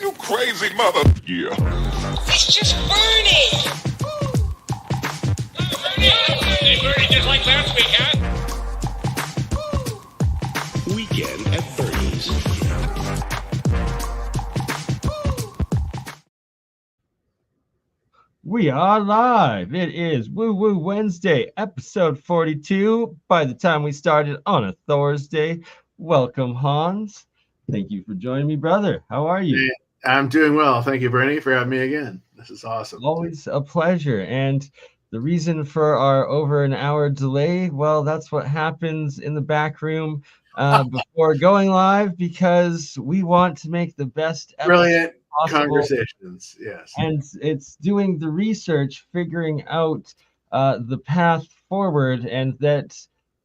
You crazy mother. Yeah. It's just BurnEye. Hey, Bernie, just like last week, huh? Weekend at Bernie's. We are live. It is Woo Woo Wednesday, episode 42. By the time we started on a Thursday, welcome, Hans. Thank you for joining me, brother. How are you? Hey, I'm doing well. Thank you, Bernie, for having me again. This is awesome. Always a pleasure. And the reason for our over an hour delay, well, that's what happens in the back room before going live, because we want to make the best episode Brilliant possible. conversations. Yes. And it's doing the research, figuring out the path forward, and that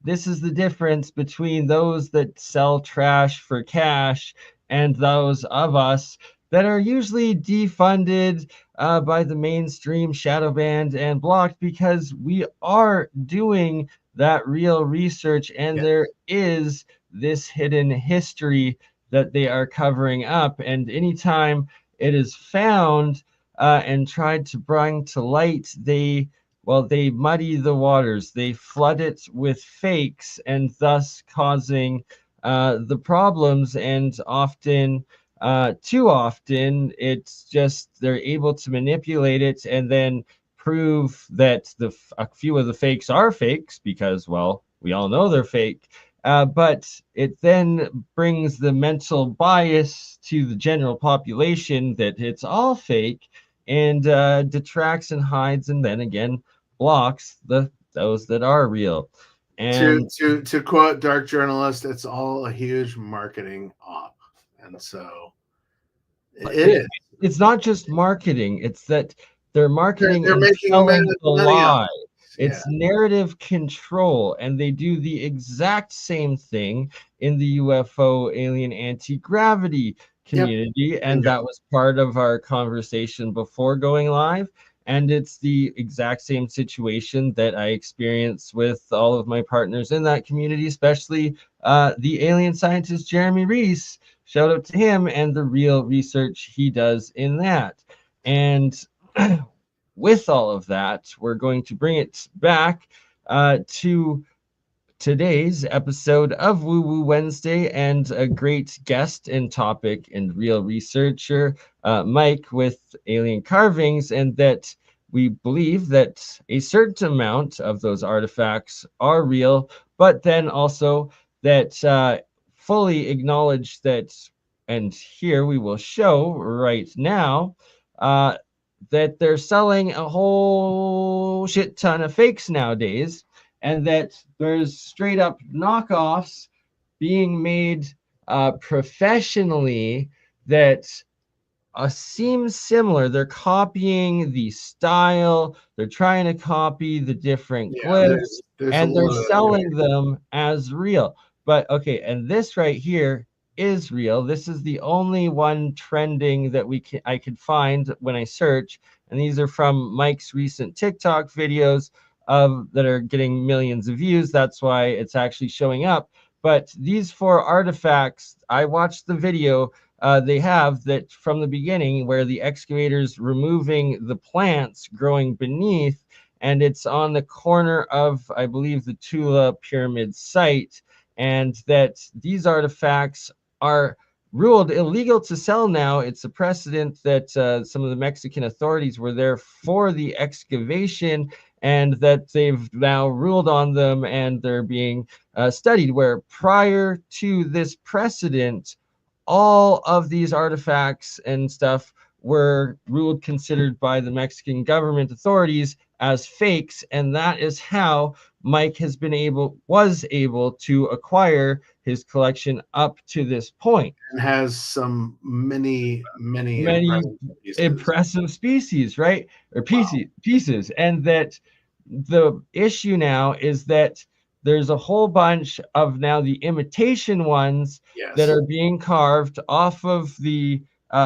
this is the difference between those that sell trash for cash and those of us that are usually defunded by the mainstream shadow banned and blocked, because we are doing that real research, and there is this hidden history that they are covering up. And anytime it is found and tried to bring to light, they muddy the waters. They flood it with fakes, and thus causing the problems. And often, too often, it's just they're able to manipulate it and then prove that a few of the fakes are fakes, because, well, we all know they're fake. But it then brings the mental bias to the general population that it's all fake, and detracts and hides, and then again blocks those that are real. And to quote Dark Journalist, it's all a huge marketing op, and so it's not just marketing; it's that they're marketing they're and making selling the lie. It's narrative control, and they do the exact same thing in the UFO alien anti-gravity community. And that was part of our conversation before going live. And it's the exact same situation that I experienced with all of my partners in that community, especially the alien scientist Jeremy Reese. Shout out to him and the real research he does in that. And with all of that, we're going to bring it back to today's episode of Woo Woo Wednesday, and a great guest and topic and real researcher, Mike with Alien Carvings, and that we believe that a certain amount of those artifacts are real, but then also that fully acknowledge that, and here we will show right now, that they're selling a whole shit ton of fakes nowadays, and that there's straight up knockoffs being made professionally that seem similar. They're copying the style, they're trying to copy the different glyphs, and they're selling them as real. But okay, and this right here is real. This is the only one trending that I could find when I search, and these are from Mike's recent TikTok videos that are getting millions of views. That's why it's actually showing up. But these 4 artifacts, I watched the video they have that from the beginning, where the excavator's removing the plants growing beneath, and it's on the corner of, I believe, the Tula Pyramid site, and that these artifacts are ruled illegal to sell now. It's a precedent that some of the Mexican authorities were there for the excavation, and that they've now ruled on them, and they're being studied, where prior to this precedent, all of these artifacts and stuff were considered by the Mexican government authorities as fakes. And that is how Mike was able to acquire his collection up to this point, and has some many impressive species, right? Or pieces. And that the issue now is that there's a whole bunch of now the imitation ones that are being carved off of the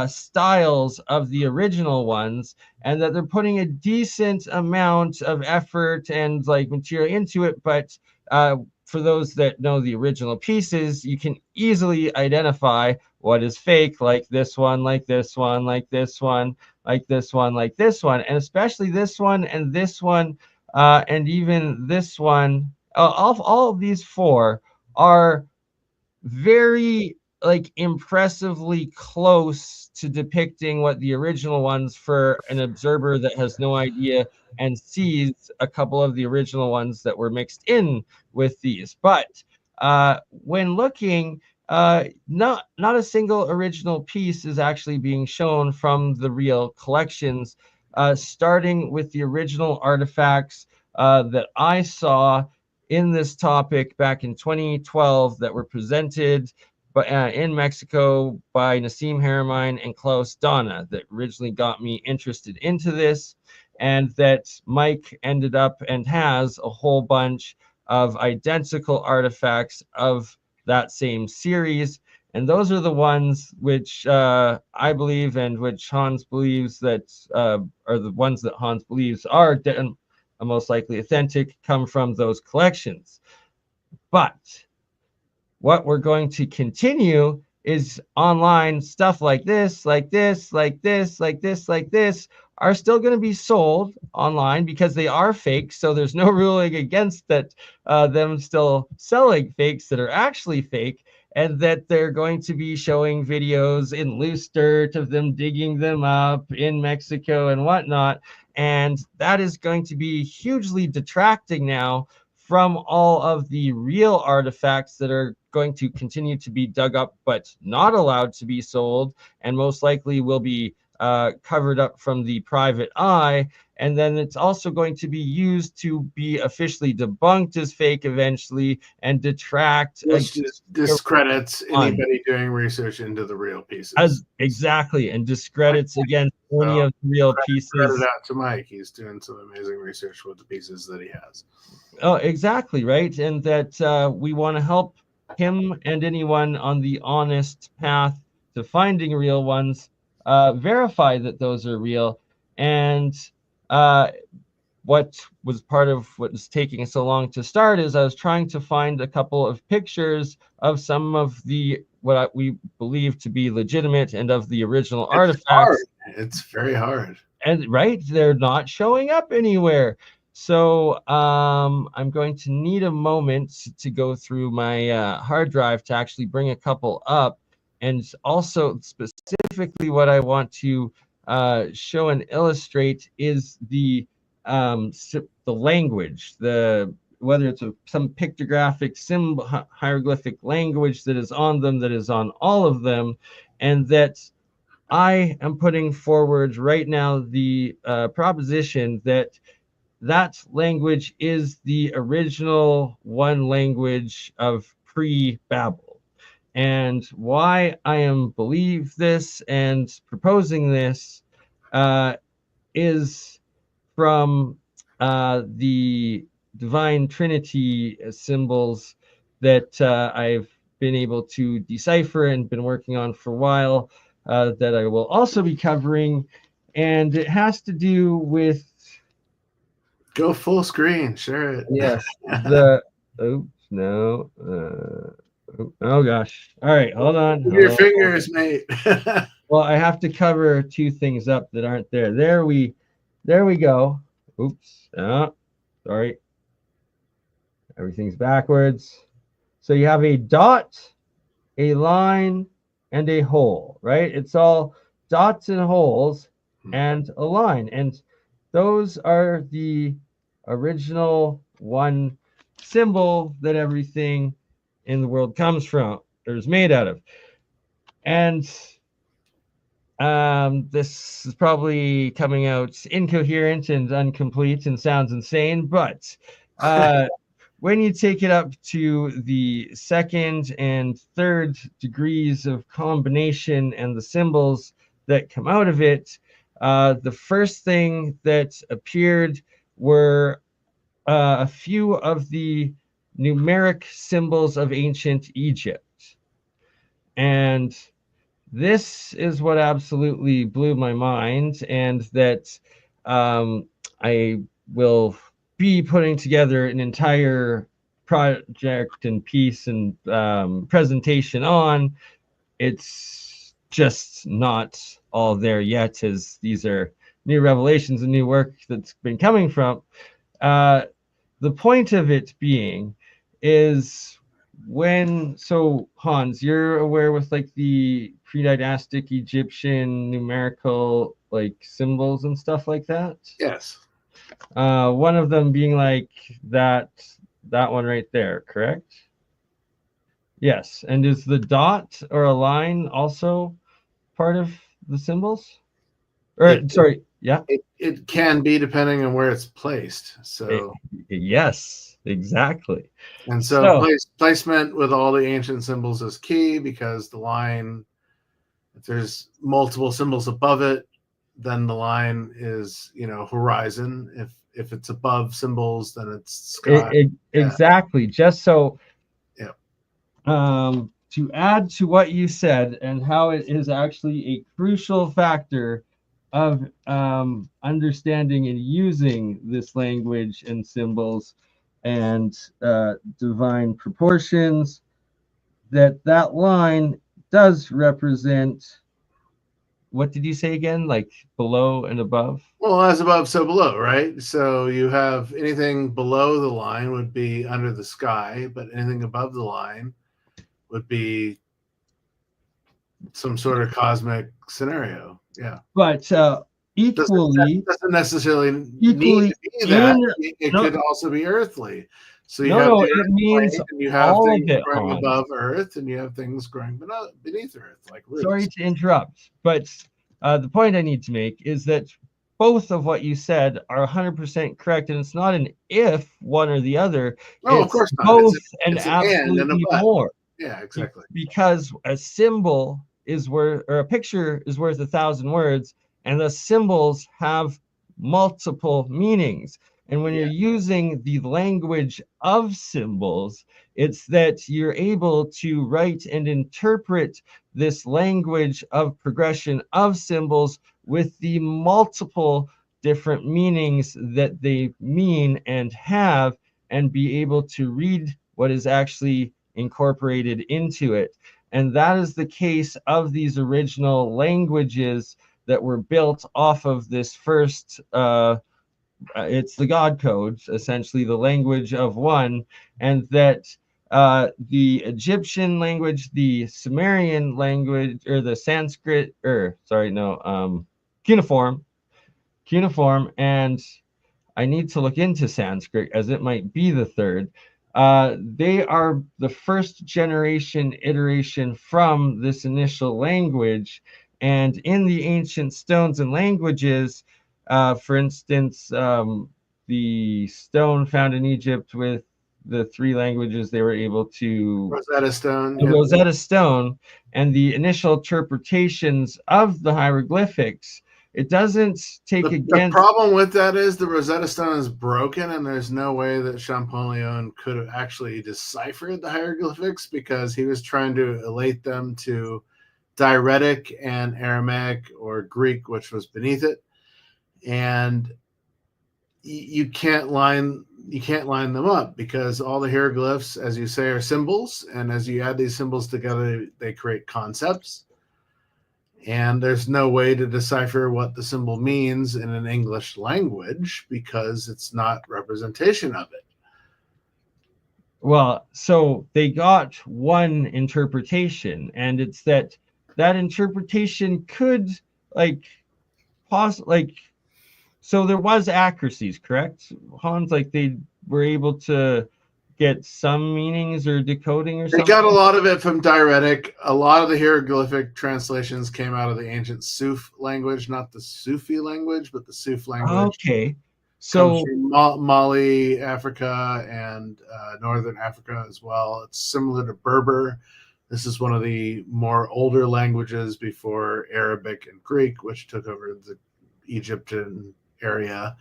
styles of the original ones, and that they're putting a decent amount of effort and like material into it. But for those that know the original pieces, you can easily identify what is fake, like this one, like this one, like this one, like this one, like this one, and especially this one and this one, and even this one. All of these four are very like impressively close to depicting what the original ones for an observer that has no idea and sees a couple of the original ones that were mixed in with these. But when looking, not a single original piece is actually being shown from the real collections, starting with the original artifacts that I saw in this topic back in 2012 that were presented in Mexico by Nassim Haramein and Klaus Donna that originally got me interested into this, and that Mike ended up and has a whole bunch of identical artifacts of that same series. And those are the ones which I believe and which Hans believes that are the ones that Hans believes are most likely authentic, come from those collections. But what we're going to continue is online stuff like this, like this, like this, like this, like this, are still going to be sold online because they are fake. So there's no ruling against that, them still selling fakes that are actually fake, and that they're going to be showing videos in loose dirt of them digging them up in Mexico and whatnot. And that is going to be hugely detracting now from all of the real artifacts that are going to continue to be dug up but not allowed to be sold, and most likely will be covered up from the private eye. And then it's also going to be used to be officially debunked as fake eventually and detract. Which discredits anybody doing research into the real pieces. Exactly, and discredits against any of the real pieces. Credit out to Mike. He's doing some amazing research with the pieces that he has. Oh, exactly, right. And that we want to help him and anyone on the honest path to finding real ones verify that those are real. And what was part of what was taking so long to start is I was trying to find a couple of pictures of some of the what we believe to be legitimate and of the original artifacts. It's very hard. And right, they're not showing up anywhere. So I'm going to need a moment to go through my hard drive to actually bring a couple up. And also specifically what I want to show and illustrate is the language, whether it's some pictographic symbol, hieroglyphic language that is on them, that is on all of them, and that I am putting forward right now the proposition that that language is the original one language of pre-Babel. And why I am believe this and proposing this is from the divine trinity symbols that I've been able to decipher and been working on for a while, that I will also be covering. And it has to do with... Go full screen, share it. Yes. Oops, no. Oh gosh. All right, hold on. Your fingers, mate. Well, I have to cover two things up that aren't there. There we go. Oops. Oh, sorry. Everything's backwards. So you have a dot, a line, and a hole, right? It's all dots and holes and a line. And those are the original one symbol that everything in the world comes from, or is made out of. And this is probably coming out incoherent and incomplete and sounds insane, but when you take it up to the second and third degrees of combination and the symbols that come out of it, the first thing that appeared were a few of the numeric symbols of ancient Egypt. And this is what absolutely blew my mind, and that I will be putting together an entire project and piece and presentation on it's just not all there yet, as these are new revelations and new work that's been coming from. The point of it being is so Hans, you're aware with like the pre-dynastic Egyptian numerical like symbols and stuff like that? Yes. One of them being like that one right there, correct? Yes. And is the dot or a line also part of the symbols? Or sorry, yeah. It can be depending on where it's placed. So yes, exactly. And so placement with all the ancient symbols is key, because the line, if there's multiple symbols above it, then the line is, horizon. If it's above symbols, then it's sky. Exactly. Just so yeah. To add to what you said and how it is actually a crucial factor of understanding and using this language and symbols and divine proportions, that line does represent, what did you say again? Like below and above? Well, as above, so below, right? So you have anything below the line would be under the sky, but anything above the line would be some sort of cosmic scenario. Yeah. But equally doesn't necessarily need to be that. It could also be earthly. So you have it means and you have all things of it, growing Hans. above Earth, and you have things growing beneath Earth, like roots. Sorry to interrupt, but the point I need to make is that both of what you said are 100% correct, and it's not an if one or the other. No, it's of course not. Both it's absolutely more. Yeah, exactly. Because a symbol is worth, or a picture is worth 1,000 words, and the symbols have multiple meanings. And when you're using the language of symbols, it's that you're able to write and interpret this language of progression of symbols with the multiple different meanings that they mean and have, and be able to read what is actually incorporated into it. And that is the case of these original languages that were built off of this first it's the God code, essentially the language of one, and that the Egyptian language, the Sumerian language, or the Sanskrit, cuneiform, and I need to look into Sanskrit as it might be the third. They are the first generation iteration from this initial language. And in the ancient stones and languages, for instance, the stone found in Egypt with the 3 languages they were able to... Rosetta Stone. The Rosetta Stone and the initial interpretations of the hieroglyphics, it doesn't take the problem with that is the Rosetta Stone is broken, and there's no way that Champollion could have actually deciphered the hieroglyphics, because he was trying to elate them to Diaretic and Aramaic or Greek, which was beneath it. And you can't line them up, because all the hieroglyphs, as you say, are symbols, and as you add these symbols together, they create concepts. And there's no way to decipher what the symbol means in an English language, because it's not representation of it. Well, so they got one interpretation, and it's that interpretation could so there was accuracies, correct, Hans? Like they were able to get some meanings or decoding or something? They got a lot of it from Diaretic. A lot of the hieroglyphic translations came out of the ancient Suf language, not the Sufi language, but the Suf language. Okay. So Mali, Africa, and Northern Africa as well. It's similar to Berber. This is one of the more older languages before Arabic and Greek, which took over the Egyptian area,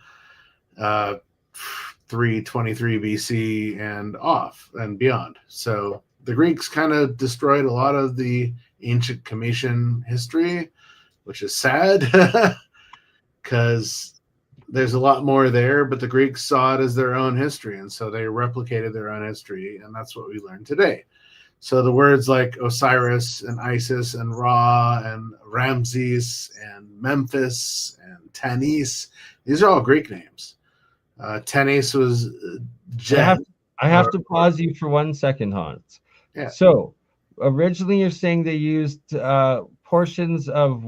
323 BC and off and beyond. So the Greeks kind of destroyed a lot of the ancient Comitian history, which is sad because there's a lot more there, but the Greeks saw it as their own history, and so they replicated their own history, and that's what we learn today. So the words like Osiris and Isis and Ra and Ramses and Memphis and Tanis, these are all Greek names. Tanis was Jen. I have to pause you for 1 second, Hans. Yeah. So originally you're saying they used portions of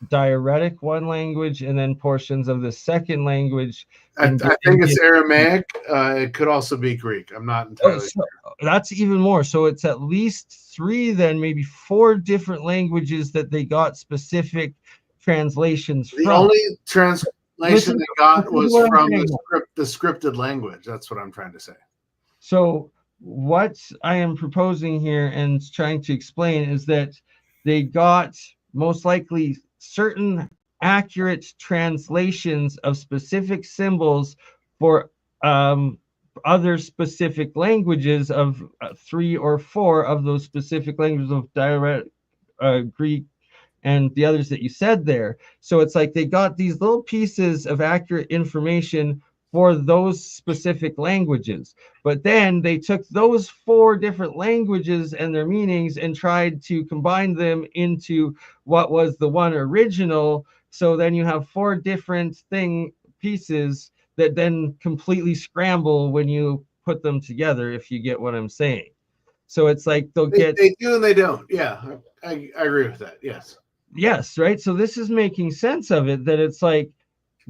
dialectic one language and then portions of the second language. I think it's Aramaic. It could also be Greek. I'm not entirely sure. That's even more. So it's at least 3, then maybe 4 different languages that they got specific translations from. The only translation they got was from the scripted language. That's what I'm trying to say. So what I am proposing here and trying to explain is that they got most likely certain accurate translations of specific symbols for other specific languages of 3 or 4 of those specific languages of direct Greek and the others that you said there. So it's like they got these little pieces of accurate information for those specific languages. But then they took those 4 different languages and their meanings and tried to combine them into what was the one original. So then you have 4 different pieces that then completely scramble when you put them together, if you get what I'm saying. So it's like they do and they don't. Yeah, I agree with that. Yes, right. So this is making sense of it, that it's like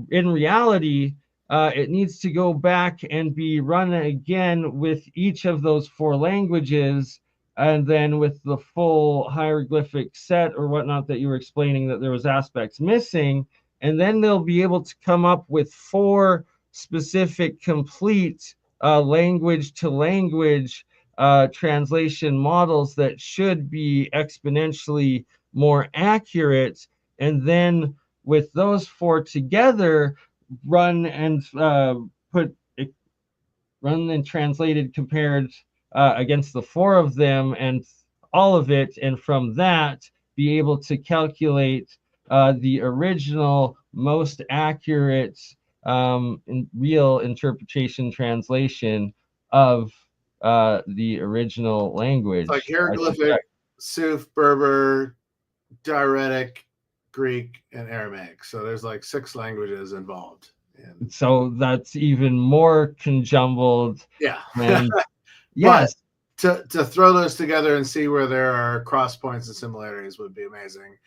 in reality, it needs to go back and be run again with each of those 4 languages, and then with the full hieroglyphic set or whatnot that you were explaining, that there was aspects missing, and then they'll be able to come up with 4 specific complete language to language translation models that should be exponentially more accurate. And then with those 4 together, run and translated, compared against the 4 of them and all of it, and from that be able to calculate the original most accurate real interpretation translation of the original language. It's like hieroglyphic, Suf, Berber, dialectic, Greek, and Aramaic. So there's like 6 languages involved. And so that's even more conjumbled. Yeah. And yes. But to throw those together and see where there are cross points and similarities would be amazing.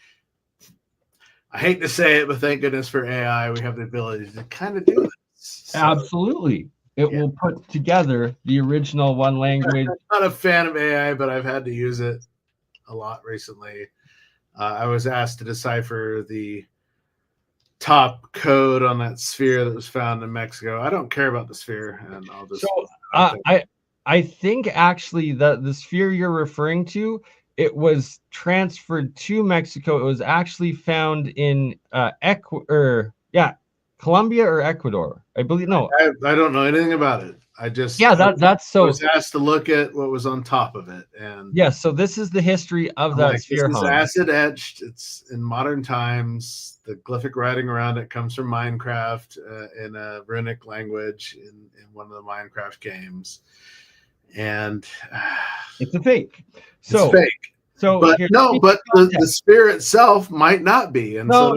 I hate to say it, but thank goodness for AI, we have the ability to kind of do this. So, absolutely. It will put together the original one language. I'm not a fan of AI, but I've had to use it a lot recently. I was asked to decipher the top code on that sphere that was found in Mexico. I don't care about the sphere, and I'll just. So I think actually that the sphere you're referring to, it was transferred to Mexico. It was actually found in Colombia or Ecuador, I believe. No, I don't know anything about it. That's so. I was asked to look at what was on top of it, and yes. So this is the history of that sphere. This is acid etched. It's in modern times. The glyphic writing around it comes from Minecraft in a runic language in one of the Minecraft games, and it's a fake. So it's fake. So, but the sphere itself might not be. And no,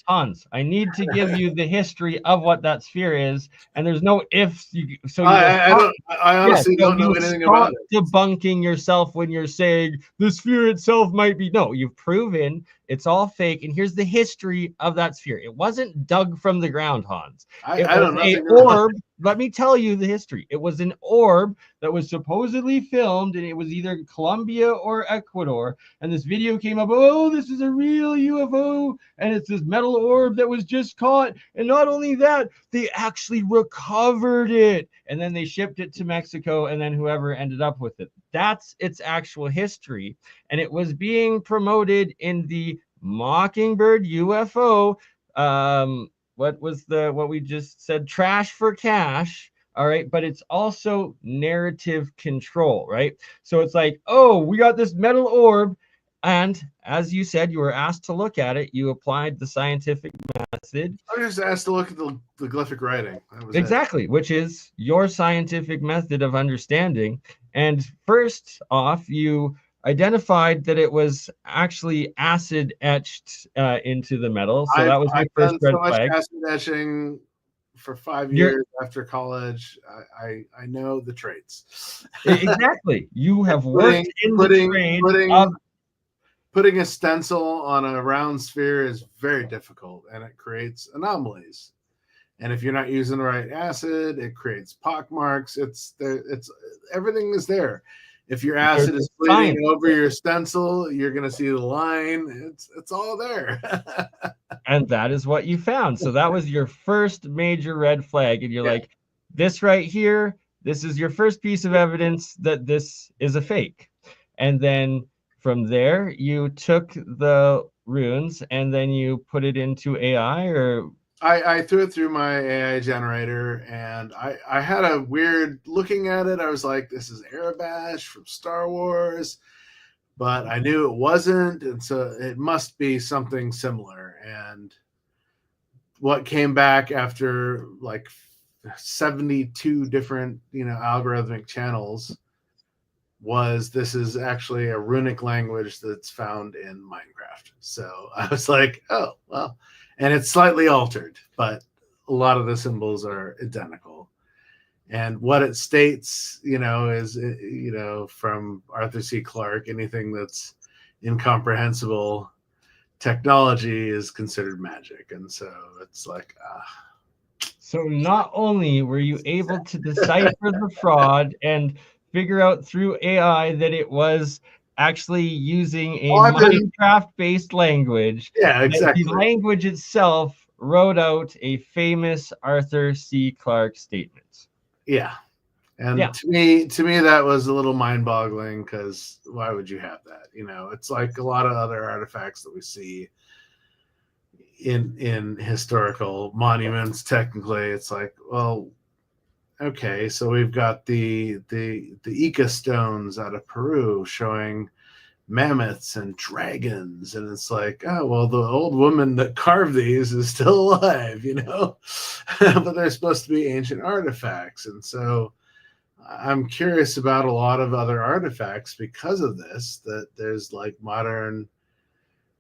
Hans, I need to give you the history of what that sphere is, and there's no ifs. I honestly don't know anything about it. Debunking yourself when you're saying the sphere itself might be. No, you've proven it's all fake, and here's the history of that sphere. It wasn't dug from the ground, Hans. I don't know. An orb. Let me tell you the history. It was an orb that was supposedly filmed, and it was either Colombia or Ecuador. And this video came up, oh, this is a real UFO, and it's this metal orb that was just caught. And not only that, they actually recovered it, and then they shipped it to Mexico, and then whoever ended up with it. That's its actual history. And it was being promoted in the Mockingbird UFO, what we just said, trash for cash. All right. But it's also narrative control, right? So it's like, oh, we got this metal orb. And as you said, you were asked to look at it. You applied the scientific I just asked to look at the glyphic writing. That was Exactly, which is your scientific method of understanding. And first off, you identified that it was actually acid etched into the metal. So that was your I've first done red so much flag. acid etching for 5 You're- years after college. I know the traits. Exactly. You have worked in the trade of Putting a stencil on a round sphere is very difficult, and it creates anomalies. And if you're not using the right acid, it creates pock marks. It's everything is there. If your acid is bleeding over your stencil, you're going to see the line. It's all there. And that is what you found. So that was your first major red flag. And you're like, this right here, this is your first piece of evidence that this is a fake. And then from there, you took the runes and then you put it into AI, or I threw it through my AI generator, and I had a weird looking at it. I was like, this is Erebash from Star Wars, but I knew it wasn't, and so it must be something similar. And what came back after like 72 different, algorithmic channels was this is actually a runic language that's found in Minecraft. So I was like, oh, well, and it's slightly altered, but a lot of the symbols are identical. And what it states, is, from Arthur C. Clarke, anything that's incomprehensible technology is considered magic. And so it's like, So not only were you able to decipher the fraud and figure out through AI that it was actually using a Minecraft-based language. Yeah, exactly. The language itself wrote out a famous Arthur C. Clarke statement. Yeah. And to me, that was a little mind-boggling, because why would you have that? It's like a lot of other artifacts that we see in historical monuments. Technically, it's like, well, okay, so we've got the Ica stones out of Peru showing mammoths and dragons, and it's like, oh, well, the old woman that carved these is still alive, but they're supposed to be ancient artifacts. And so I'm curious about a lot of other artifacts because of this, that there's like modern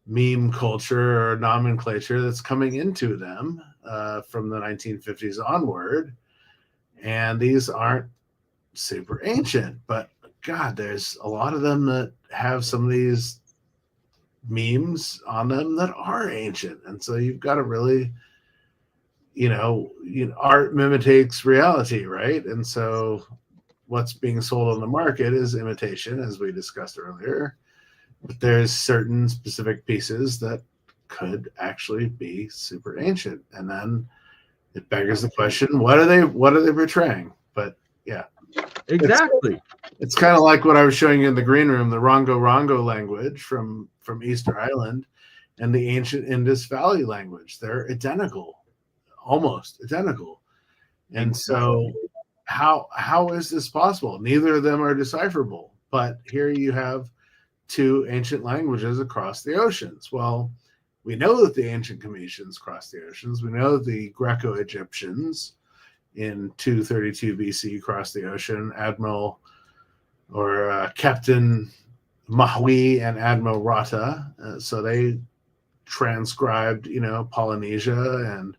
meme culture or nomenclature that's coming into them from the 1950s onward. And these aren't super ancient, but God, there's a lot of them that have some of these memes on them that are ancient. And so you've got to really, art mimics reality, right? And so what's being sold on the market is imitation, as we discussed earlier. But there's certain specific pieces that could actually be super ancient. And then it beggars the question, what are they portraying? But yeah. Exactly. It's kind of like what I was showing you in the green room, the Rongo language from Easter Island and the ancient Indus Valley language. They're identical, almost identical. And so how is this possible? Neither of them are decipherable, but here you have two ancient languages across the oceans. Well, we know that the ancient Cometians crossed the oceans. We know that the Greco-Egyptians in 232 BC crossed the ocean. Captain Mahwi and Admiral Rata. So they transcribed, Polynesia and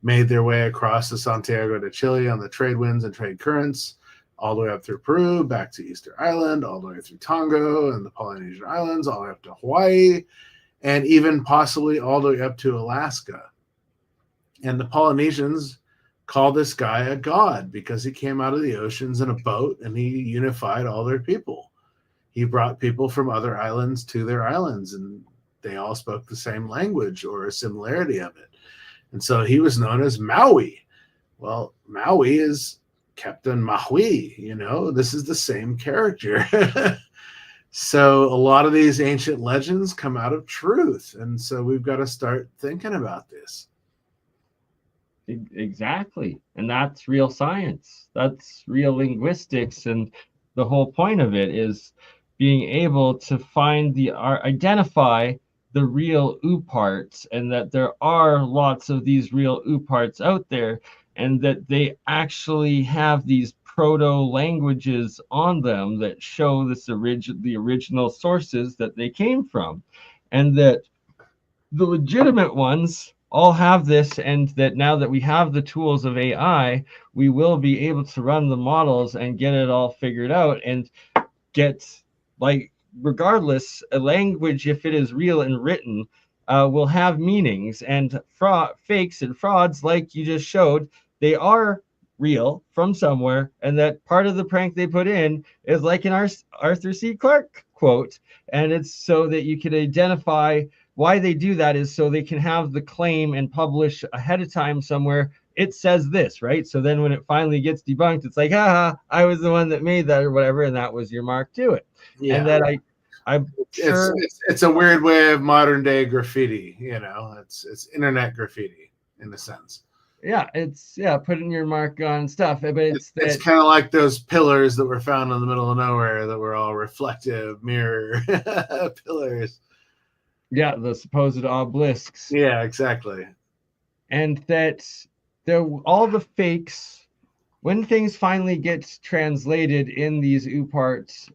made their way across the Santiago de Chile on the trade winds and trade currents, all the way up through Peru, back to Easter Island, all the way through Tonga and the Polynesian Islands, all the way up to Hawaii, and even possibly all the way up to Alaska. And the Polynesians call this guy a god because he came out of the oceans in a boat and he unified all their people. He brought people from other islands to their islands, and they all spoke the same language or a similarity of it. And so he was known as Maui. Well, Maui is Captain Maui, this is the same character. So a lot of these ancient legends come out of truth. And so we've got to start thinking about this. Exactly. And that's real science. That's real linguistics. And the whole point of it is being able to identify the real OO parts, and that there are lots of these real OO parts out there, and that they actually have these proto languages on them that show the original sources that they came from, and that the legitimate ones all have this, and that now that we have the tools of AI, we will be able to run the models and get it all figured out and get, like, regardless, a language, if it is real and written, will have meanings, and fakes and frauds, like you just showed, they are real from somewhere, and that part of the prank they put in is like an Arthur C. Clarke quote, and it's so that you can identify why they do that is so they can have the claim and publish ahead of time somewhere. It says this, right? So then when it finally gets debunked, it's like, haha, I was the one that made that or whatever, and that was your mark to it. Yeah. And that I'm sure it's a weird way of modern day graffiti, you know. It's internet graffiti in a sense. Yeah, it's putting your mark on stuff, but it's kind of like those pillars that were found in the middle of nowhere that were all reflective mirror pillars. Yeah, the supposed obelisks. Yeah, exactly. And that all the fakes, when things finally get translated in these OO parts,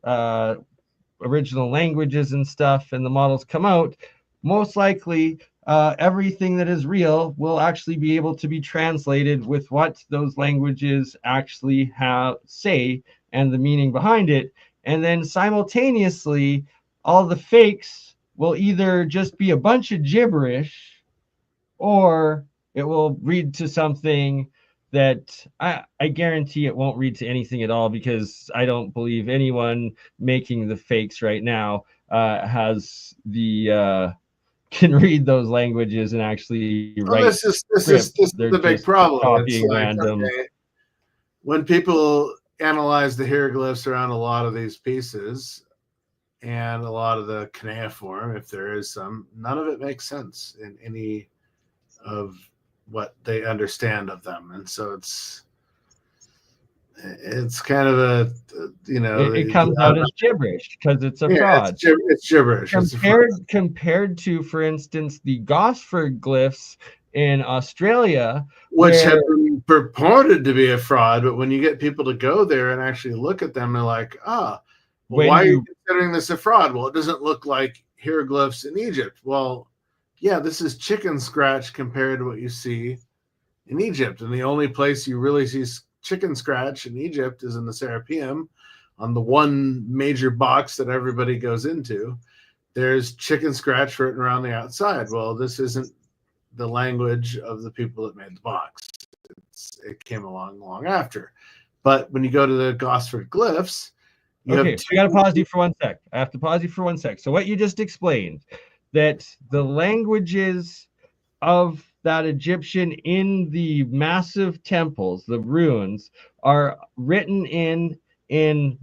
original languages and stuff, and the models come out, most likely everything that is real will actually be able to be translated with what those languages actually say and the meaning behind it. And then simultaneously, all the fakes will either just be a bunch of gibberish, or it will read to something that I guarantee it won't read to anything at all, because I don't believe anyone making the fakes right now has the can read those languages and actually write. This is the big problem. It's like, random. okay, when people analyze the hieroglyphs around a lot of these pieces and a lot of the cuneiform, if there is some, none of it makes sense in any of what they understand of them. And so it's kind of a, you know, it comes out as gibberish because it's a fraud. It's gibberish. Compared to, for instance, the Gosford glyphs in Australia, which have been purported to be a fraud, but when you get people to go there and actually look at them, they're like, why are you considering this a fraud? Well, it doesn't look like hieroglyphs in Egypt. Well, yeah, this is chicken scratch compared to what you see in Egypt. And the only place you really see chicken scratch in Egypt is in the Serapeum, on the one major box that everybody goes into. There's chicken scratch written around the outside. Well, this isn't the language of the people that made the box. It came along long after. But when you go to the Gosford glyphs, I got to pause you for 1 sec. I have to pause you for 1 sec. So what you just explained, that the languages of that Egyptian in the massive temples, the ruins, are written in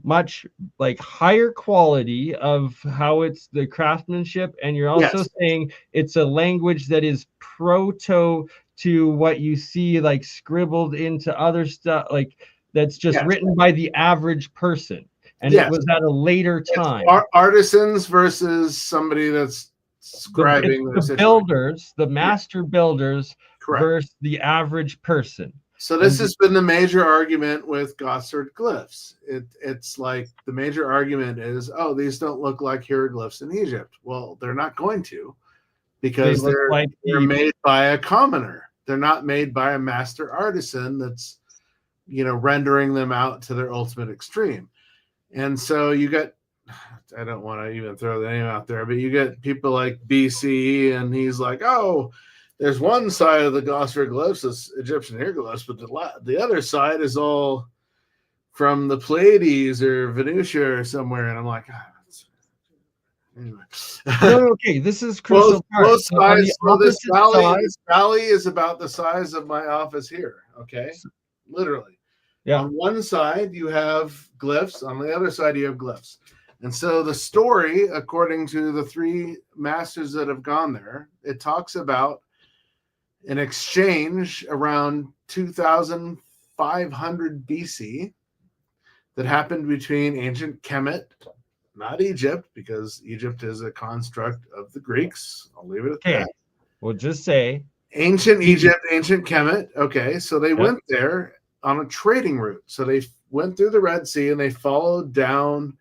much like higher quality of how it's the craftsmanship, and you're also saying it's a language that is proto to what you see like scribbled into other stuff, like that's just written by the average person, and it was at a later time. Artisans versus somebody that's scribing the builders, the master builders, versus the average person. So this has been the major argument with Gosford glyphs. It's like the major argument is, these don't look like hieroglyphs in Egypt. Well, they're not going to, because they're made by a commoner. They're not made by a master artisan that's, you know, rendering them out to their ultimate extreme. And so you got, I don't want to even throw the name out there, but you get people like BC, and he's like, there's one side of the Gosford glyphs is Egyptian hieroglyphs, but the other side is all from the Pleiades or Venusia or somewhere. And I'm like, anyway. Okay, this is crucial. Both sides. This valley is about the size of my office here. Okay, literally. Yeah. On one side you have glyphs. On the other side you have glyphs. And so the story, according to the three masters that have gone there, it talks about an exchange around 2500 BC that happened between ancient Kemet, not Egypt, because Egypt is a construct of the Greeks. I'll leave it at Okay. that. We'll just say Ancient Egypt, ancient Kemet. Okay, so they Yep. went there on a trading route. So they went through the Red Sea and they followed down,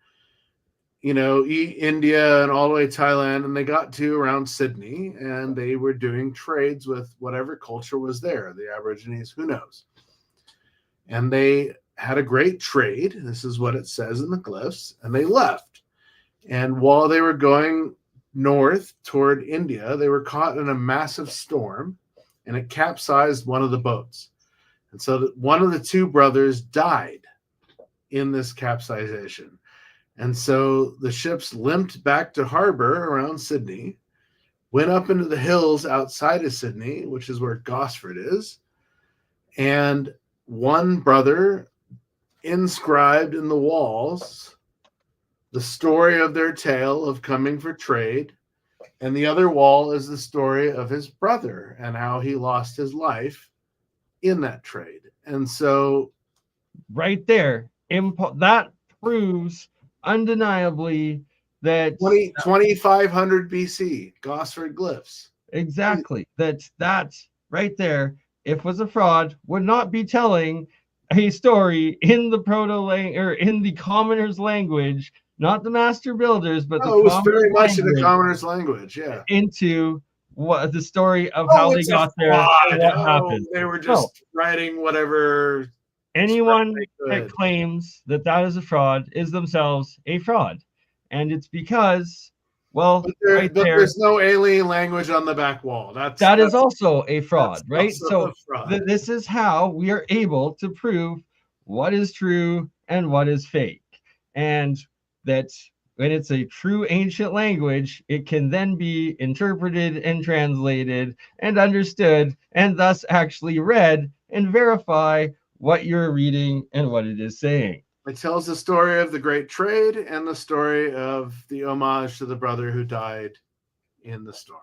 India and all the way to Thailand, and they got to around Sydney, and they were doing trades with whatever culture was there, the Aborigines, who knows. And they had a great trade. This is what it says in the glyphs, and they left. And while they were going north toward India, they were caught in a massive storm, and it capsized one of the boats. And so one of the two brothers died in this capsization. And so the ships limped back to harbor around Sydney, went up into the hills outside of Sydney, which is where Gosford is. And one brother inscribed in the walls the story of their tale of coming for trade. And the other wall is the story of his brother and how he lost his life in that trade. And so right there, that proves undeniably that 2500 BC, Gosford glyphs. Exactly. That right there, if was a fraud, would not be telling a story in the or in the commoner's language, not the master builders, but it was very much in the commoner's language, yeah. Into what the story of how they got there and what happened. They were just writing whatever. Anyone that claims that is a fraud is themselves a fraud. And it's because, well, there's no alien language on the back wall. That is also a fraud, right? So this is how we are able to prove what is true and what is fake. And that when it's a true ancient language, it can then be interpreted and translated and understood, and thus actually read and verify what you're reading and what it is saying. It tells the story of the Great Trade and the story of the homage to the brother who died in the storm.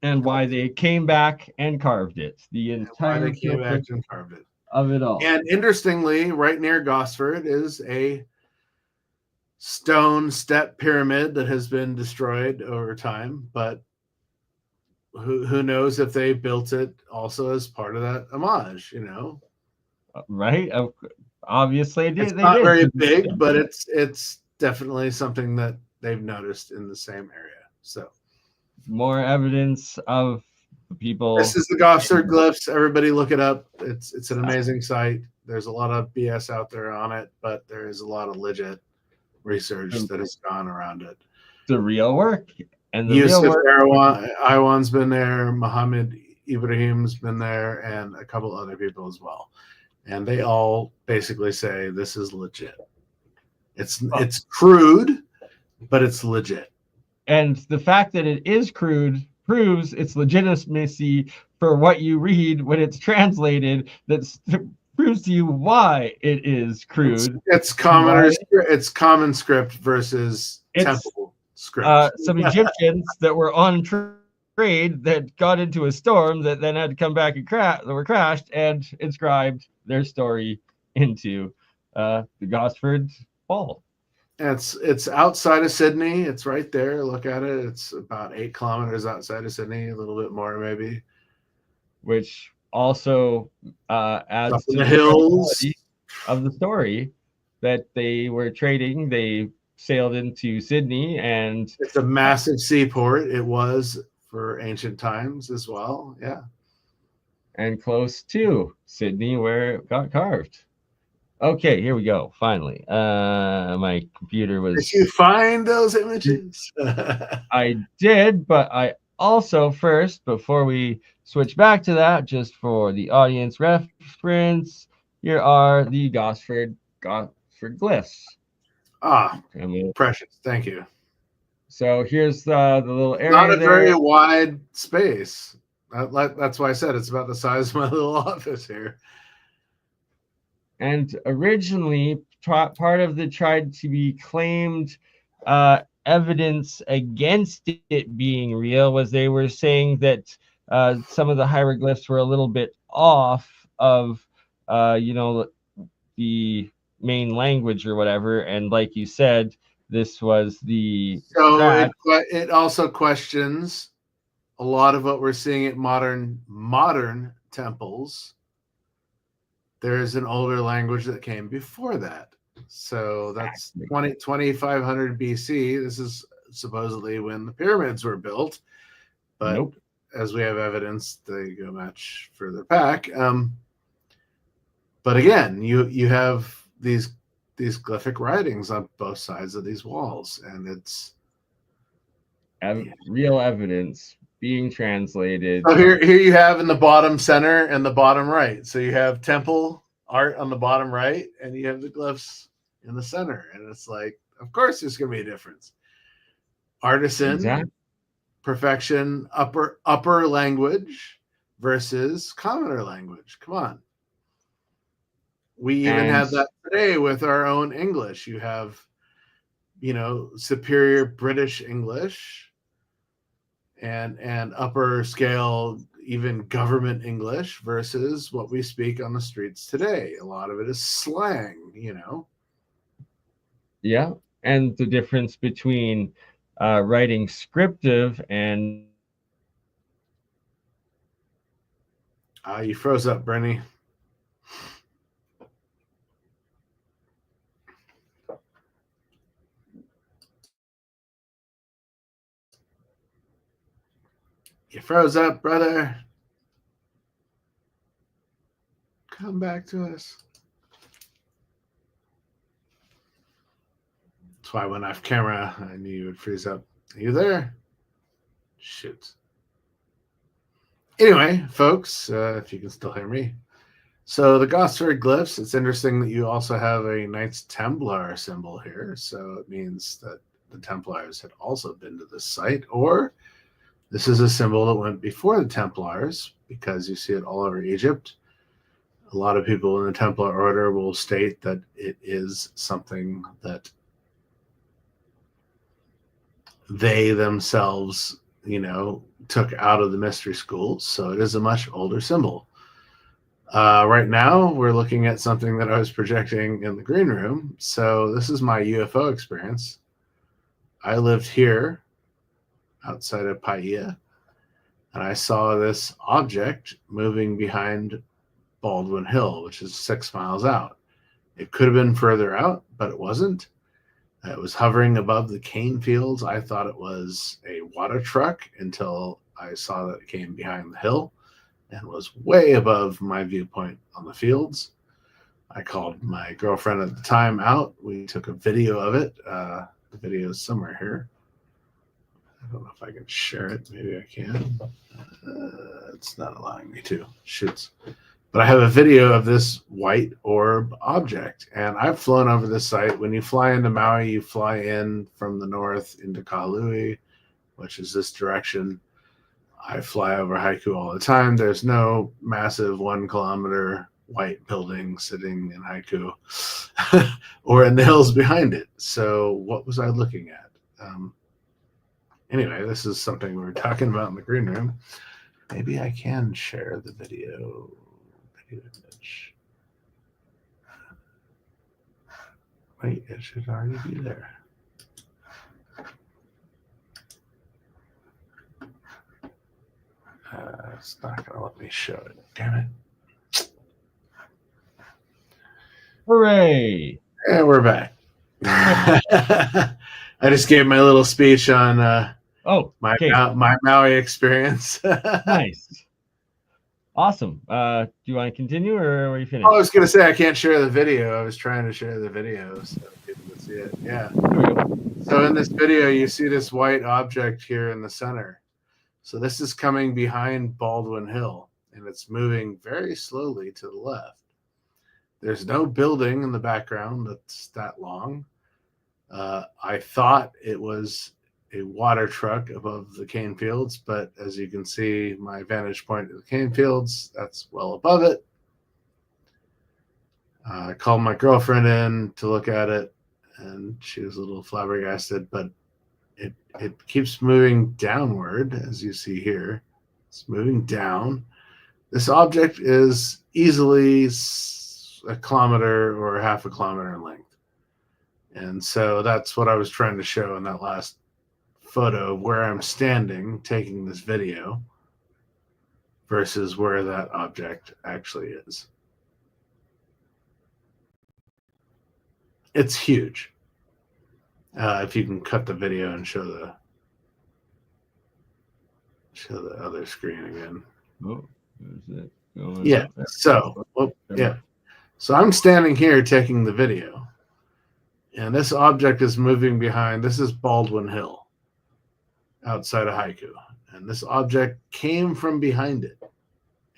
And why they came back and carved it. The entire of it all. And interestingly, right near Gosford is a stone step pyramid that has been destroyed over time, but who knows if they built it also as part of that homage, Right? Obviously, it's not very big, but it's definitely something that they've noticed in the same area. So more evidence of the people. This is the Gosford glyphs. Everybody look it up. It's an amazing site. There's a lot of BS out there on it, but there is a lot of legit research that has gone around it. The real work. And the Yusuf real work. Iwan's been there. Muhammad Ibrahim's been there, and a couple other people as well. And they all basically say this is legit. It's crude, but it's legit. And the fact that it is crude proves its legitimacy for what you read when it's translated. That proves to you why it is crude. It's common script versus temple script. Some Egyptians that were on trade that got into a storm that then had to come back and crashed and inscribed their story into the Gosford Wall. It's outside of Sydney. It's right there. Look at it. It's about 8 kilometers outside of Sydney, a little bit more maybe. Which also adds to the hills of the story that they were trading. They sailed into Sydney, and it's a massive seaport. It was for ancient times as well. Yeah. And close to Sydney where it got carved. Okay, here we go. Finally. My computer was... Did you find those images? I did, but I also first, before we switch back to that, just for the audience reference, here are the Gosford glyphs. Precious. Thank you. So here's the little area. Not a very wide space. That's why I said it's about the size of my little office here. And originally, part of the tried to be claimed evidence against it being real was they were saying that some of the hieroglyphs were a little bit off of, the main language or whatever. And like you said, this was the So scratch. it also questions a lot of what we're seeing at modern temples. There's an older language that came before that. So that's 2500 BC. This is supposedly when the pyramids were built. But Nope. as we have evidence, they go much further back. But again, you have these glyphic writings on both sides of these walls, and it's real evidence being translated. So here you have in the bottom center and the bottom right. So you have temple art on the bottom right, and you have the glyphs in the center. And it's like, of course, there's going to be a difference. Artisan, Exactly. perfection, upper language versus commoner language. Come on. We even have that today with our own English. You have, superior British English and upper scale, even government English versus what we speak on the streets today. A lot of it is slang, Yeah. And the difference between writing scriptive and you froze up, BurnEye. You froze up, brother. Come back to us. That's why I went off camera. I knew you would freeze up. Are you there? Shoot. Anyway, folks, if you can still hear me. So the Gosford glyphs, it's interesting that you also have a Knights Templar symbol here. So it means that the Templars had also been to this site, or this is a symbol that went before the Templars, because you see it all over Egypt. A lot of people in the Templar order will state that it is something that they themselves, took out of the mystery schools. So it is a much older symbol. Right now, we're looking at something that I was projecting in the green room. So this is my UFO experience. I lived here outside of Paia, and I saw this object moving behind Baldwin Hill, which is 6 miles out. It could have been further out, but it wasn't. It was hovering above the cane fields. I thought it was a water truck until I saw that it came behind the hill and was way above my viewpoint on the fields. I called my girlfriend at the time out. We took a video of it. The video is somewhere here. I don't know if I can share it. Maybe I can. It's not allowing me to. Shoots. But I have a video of this white orb object, and I've flown over this site. When you fly into Maui, you fly in from the north into Kahului, which is this direction. I fly over Haiku all the time. There's no massive 1 kilometer white building sitting in Haiku or in the hills behind it. So what was I looking at? Anyway, this is something we were talking about in the green room. Maybe I can share the video image. Wait, it should already be there. It's not going to let me show it. Damn it. hooray! And we're back. I just gave my little speech on my Maui experience. Nice. Awesome. Do you want to continue, or are you finished? I was going to say I can't share the video. I was trying to share the video so people can see it. Yeah. So in this video, you see this white object here in the center. So this is coming behind Baldwin Hill, and it's moving very slowly to the left. There's no building in the background that's that long. I thought it was a water truck above the cane fields, but as you can see, my vantage point of the cane fields, that's well above it. I called my girlfriend in to look at it, and she was a little flabbergasted, but it keeps moving downward, as you see here. It's moving down. This object is easily a kilometer or half a kilometer in length. And so that's what I was trying to show in that last photo of where I'm standing taking this video versus where that object actually is. It's huge. If you can cut the video and show the other screen again. Oh, is it going? Yeah. So, yeah. So I'm standing here taking the video, and this object is moving behind. This is Baldwin Hill outside of Haiku, and this object came from behind it.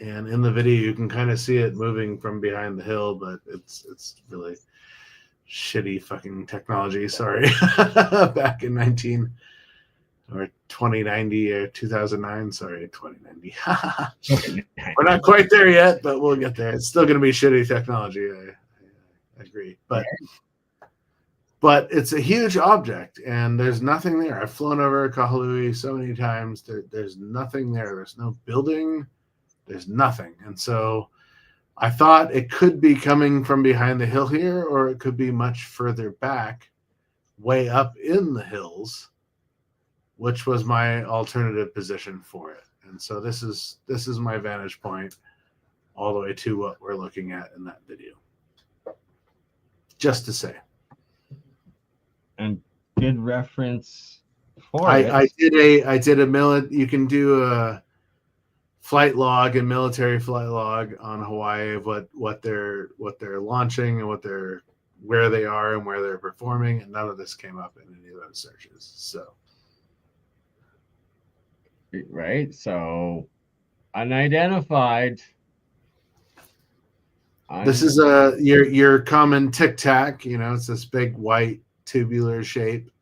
And in the video, you can kind of see it moving from behind the hill, but it's really shitty fucking technology. Sorry, back in 2090 or 2009. Sorry, 2090. We're not quite there yet, but we'll get there. It's still going to be shitty technology. I agree, but it's a huge object, and there's nothing there. I've flown over Kahului so many times. There's nothing there. There's no building. There's nothing. And so I thought it could be coming from behind the hill here, or it could be much further back, way up in the hills, which was my alternative position for it. And so this is my vantage point all the way to what we're looking at in that video. Just to say. And good reference for I did a you can do a flight log and military flight log on Hawaii of what they're launching and where they are and where they're performing, and none of this came up in any of those searches. So right, so unidentified. This is your common Tic Tac. It's this big white tubular shape,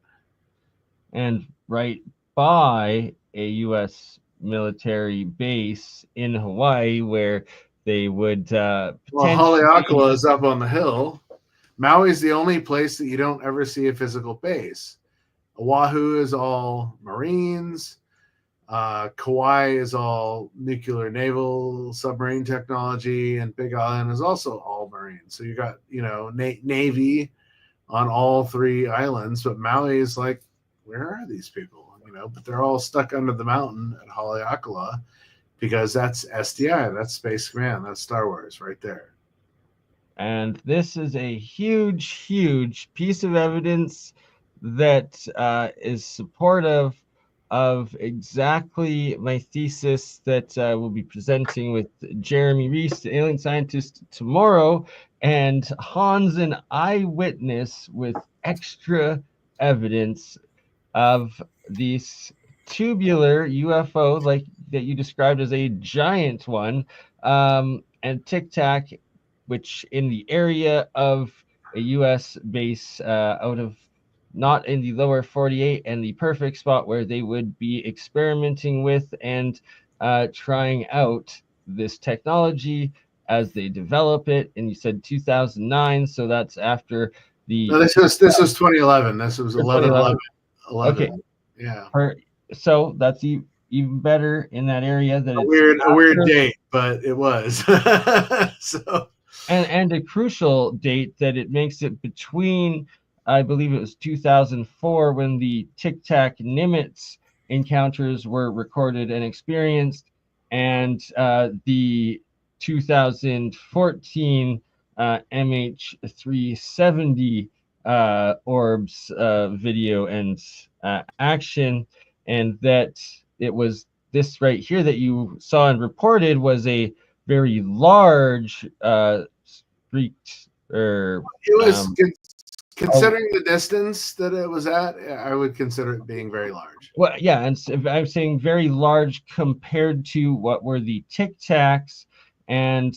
and right by a U.S. military base in Hawaii where they would Haleakala is up on the hill. Maui is the only place that you don't ever see a physical base. Oahu is all Marines. Kauai is all nuclear naval submarine technology, and Big Island is also all Marines. So you got Navy on all three islands, but Maui is like, where are these people? But they're all stuck under the mountain at Haleakala because that's SDI, that's Space Command, that's Star Wars right there. And this is a huge, huge piece of evidence that is supportive of exactly my thesis that we'll be presenting with Jeremy Reese, the alien scientist, tomorrow, and Hans, an eyewitness with extra evidence of these tubular UFO, like that you described as a giant one, and Tic Tac, which in the area of a U.S. base out of not in the lower 48, and the perfect spot where they would be experimenting with and trying out this technology as they develop it. And you said 2009, so that's after the. No, this was 2011. This was 11. Okay. Yeah. So that's even better in that area. That a weird date, but it was. So. And a crucial date that it makes it between, I believe it was 2004 when the Tic Tac Nimitz encounters were recorded and experienced, and the 2014 MH370 orbs video and action, and that it was this right here that you saw and reported was a very large streaked, or it was considering the distance that it was at, I would consider it being very large. Well, yeah, and I'm saying very large compared to what were the Tic Tacs, and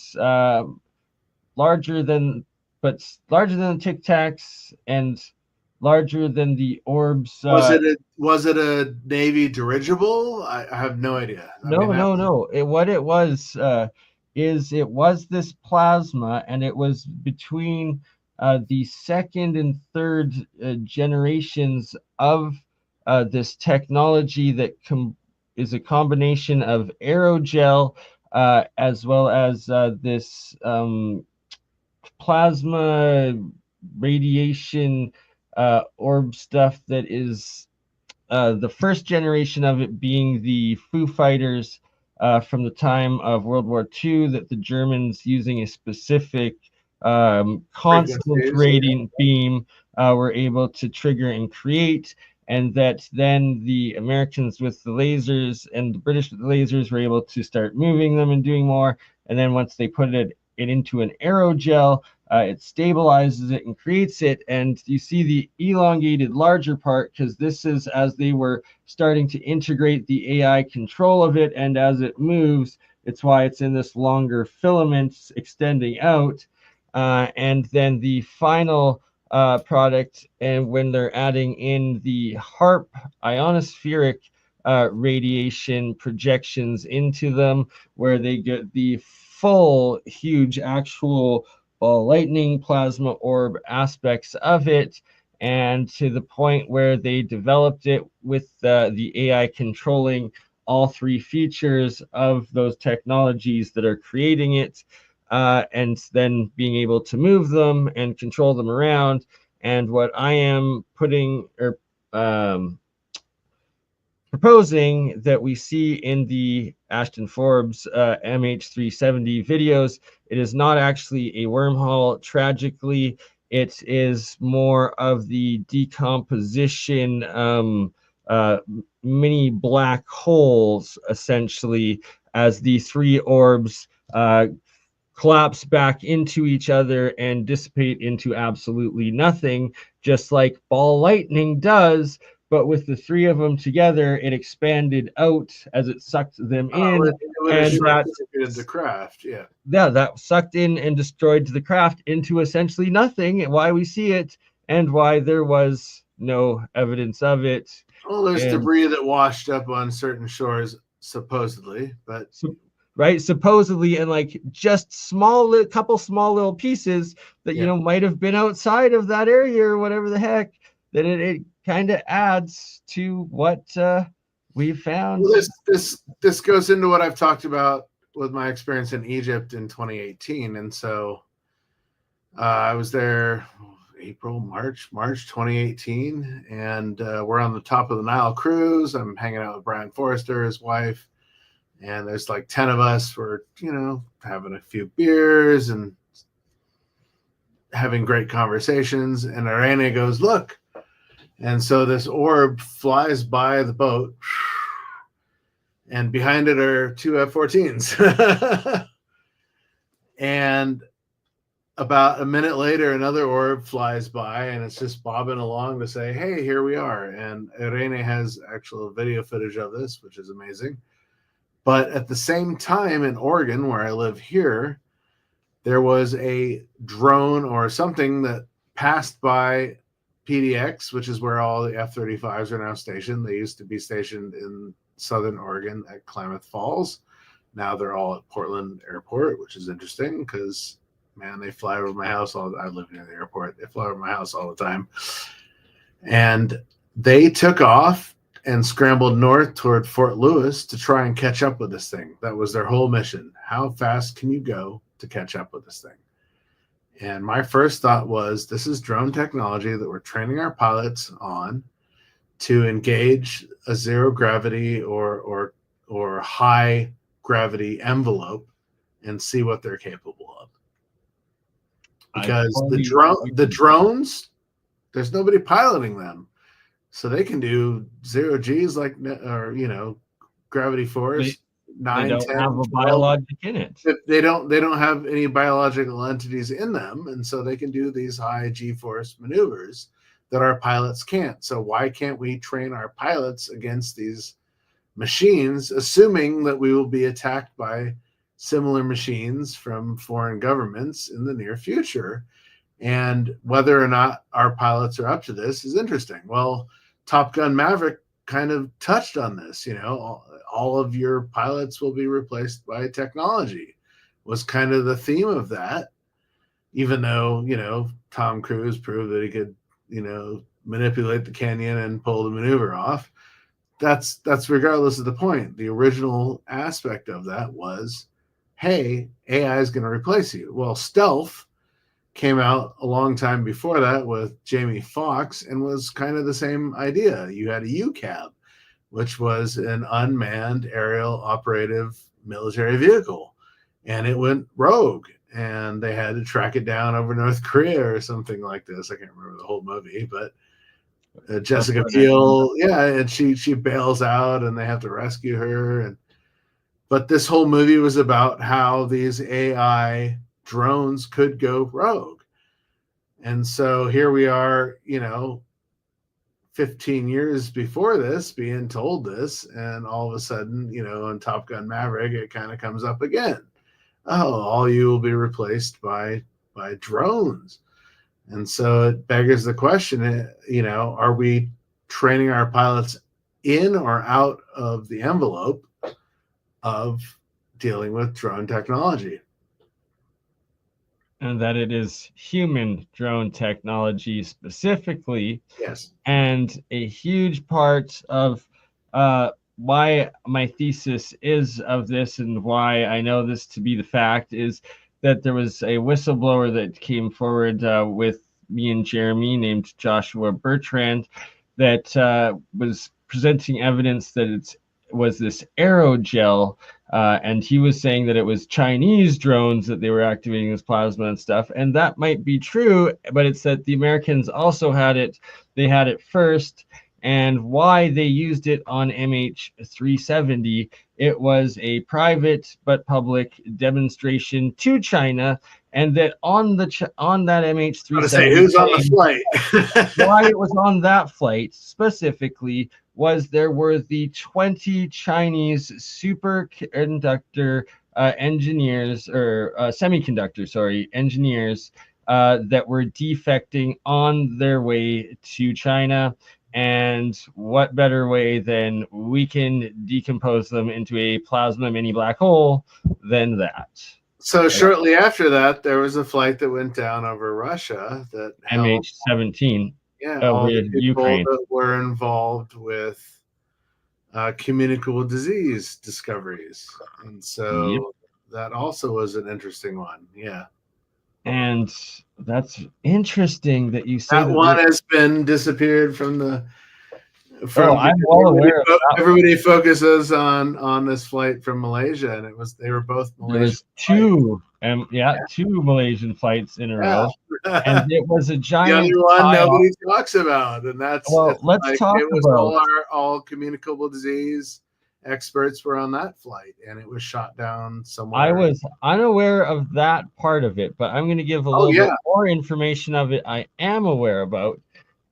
larger than the Tic Tacs and larger than the orbs. Was it a Navy dirigible? I have no idea. No. What it was is it was this plasma, and it was between the second and third generations of this technology that is a combination of aerogel as well as this plasma radiation orb stuff that is the first generation of it being the Foo Fighters from the time of World War II, that the Germans, using a specific concentrating beam, were able to trigger and create, and that then the Americans with the lasers and the British with the lasers were able to start moving them and doing more. And then once they put it into an aerogel, it stabilizes it and creates it. And you see the elongated larger part because this is as they were starting to integrate the AI control of it. And as it moves, it's why it's in this longer filaments extending out. And then the final product, and when they're adding in the HARP ionospheric radiation projections into them, where they get the full, huge, actual lightning plasma orb aspects of it, and to the point where they developed it with the AI controlling all three features of those technologies that are creating it, and then being able to move them and control them around. And what I am putting or proposing that we see in the Ashton Forbes MH370 videos, it is not actually a wormhole. Tragically, it is more of the decomposition, mini black holes, essentially, as the three orbs collapse back into each other and dissipate into absolutely nothing, just like ball lightning does. But with the three of them together, it expanded out as it sucked them in, and that the craft, yeah, that sucked in and destroyed the craft into essentially nothing. Why we see it, and why there was no evidence of it. Well, there's debris that washed up on certain shores, supposedly, but right, supposedly, and like just couple small little pieces that might have been outside of that area or whatever the heck. That it kind of adds to what we've found. Well, this goes into what I've talked about with my experience in Egypt in 2018, and so I was there March 2018, and we're on the top of the Nile cruise. I'm hanging out with Brian Forrester, his wife, and there's like 10 of us. We're having a few beers and having great conversations, and Irene goes, "Look." And so this orb flies by the boat, and behind it are two F-14s. And about a minute later, another orb flies by, and it's just bobbing along to say, "Hey, here we are." And Irene has actual video footage of this, which is amazing. But at the same time, in Oregon, where I live here, there was a drone or something that passed by PDX, which is where all the F-35s are now stationed. They used to be stationed in Southern Oregon at Klamath Falls. Now they're all at Portland Airport, which is interesting because, man, they fly over my house I live near the airport. They fly over my house all the time. And they took off and scrambled north toward Fort Lewis to try and catch up with this thing. That was their whole mission. How fast can you go to catch up with this thing? And my first thought was, this is drone technology that we're training our pilots on to engage a zero gravity or high gravity envelope and see what they're capable of. Because the drones, there's nobody piloting them, so they can do zero G's gravity force. They don't have a biologic in it. They don't have any biological entities in them, and so they can do these high G-force maneuvers that our pilots can't. So why can't we train our pilots against these machines, assuming that we will be attacked by similar machines from foreign governments in the near future? And whether or not our pilots are up to this is interesting. Well, Top Gun Maverick kind of touched on this. All of your pilots will be replaced by technology was kind of the theme of that, even though Tom Cruise proved that he could manipulate the canyon and pull the maneuver off. That's regardless of the point. The original aspect of that was, hey, AI is going to replace you. Well, stealth came out a long time before that with Jamie Foxx and was kind of the same idea. You had a UCAV, which was an unmanned aerial operative military vehicle, and it went rogue, and they had to track it down over North Korea or something like this. I can't remember the whole movie, but Jessica Biel, yeah, and she bails out, and they have to rescue her. But this whole movie was about how these AI drones could go rogue. And so here we are, 15 years before this, being told this, and all of a sudden, in Top Gun Maverick, it kind of comes up again. Oh, all you will be replaced by drones. And so it beggars the question, are we training our pilots in or out of the envelope of dealing with drone technology? And that it is human drone technology specifically. Yes. And a huge part of why my thesis is of this, and why I know this to be the fact, is that there was a whistleblower that came forward with me and Jeremy named Joshua Bertrand that was presenting evidence that it was this aerogel, and he was saying that it was Chinese drones that they were activating this plasma and stuff, and that might be true, but it's that the Americans also had it. They had it first, and why they used it on MH370, it was a private but public demonstration to China, and that on that MH370, say, who's on the flight? why it was on that flight specifically was there were the 20 Chinese superconductor engineers, or engineers that were defecting on their way to China. And what better way than we can decompose them into a plasma mini black hole than that? So shortly after that, there was a flight that went down over Russia that MH17. all the people Ukraine that were involved with communicable disease discoveries. And so that also was an interesting one. Yeah. And that's interesting that you say that one has been disappeared from the. I'm well aware of that. Everybody focuses on this flight from Malaysia, and they were both Malaysian. There was two, two Malaysian flights in a row, and it was a giant. The other one nobody talks about, and that's let's talk about all communicable disease experts were on that flight, and it was shot down somewhere. I was unaware of that part of it, but I'm going to give a little bit more information of it I am aware about,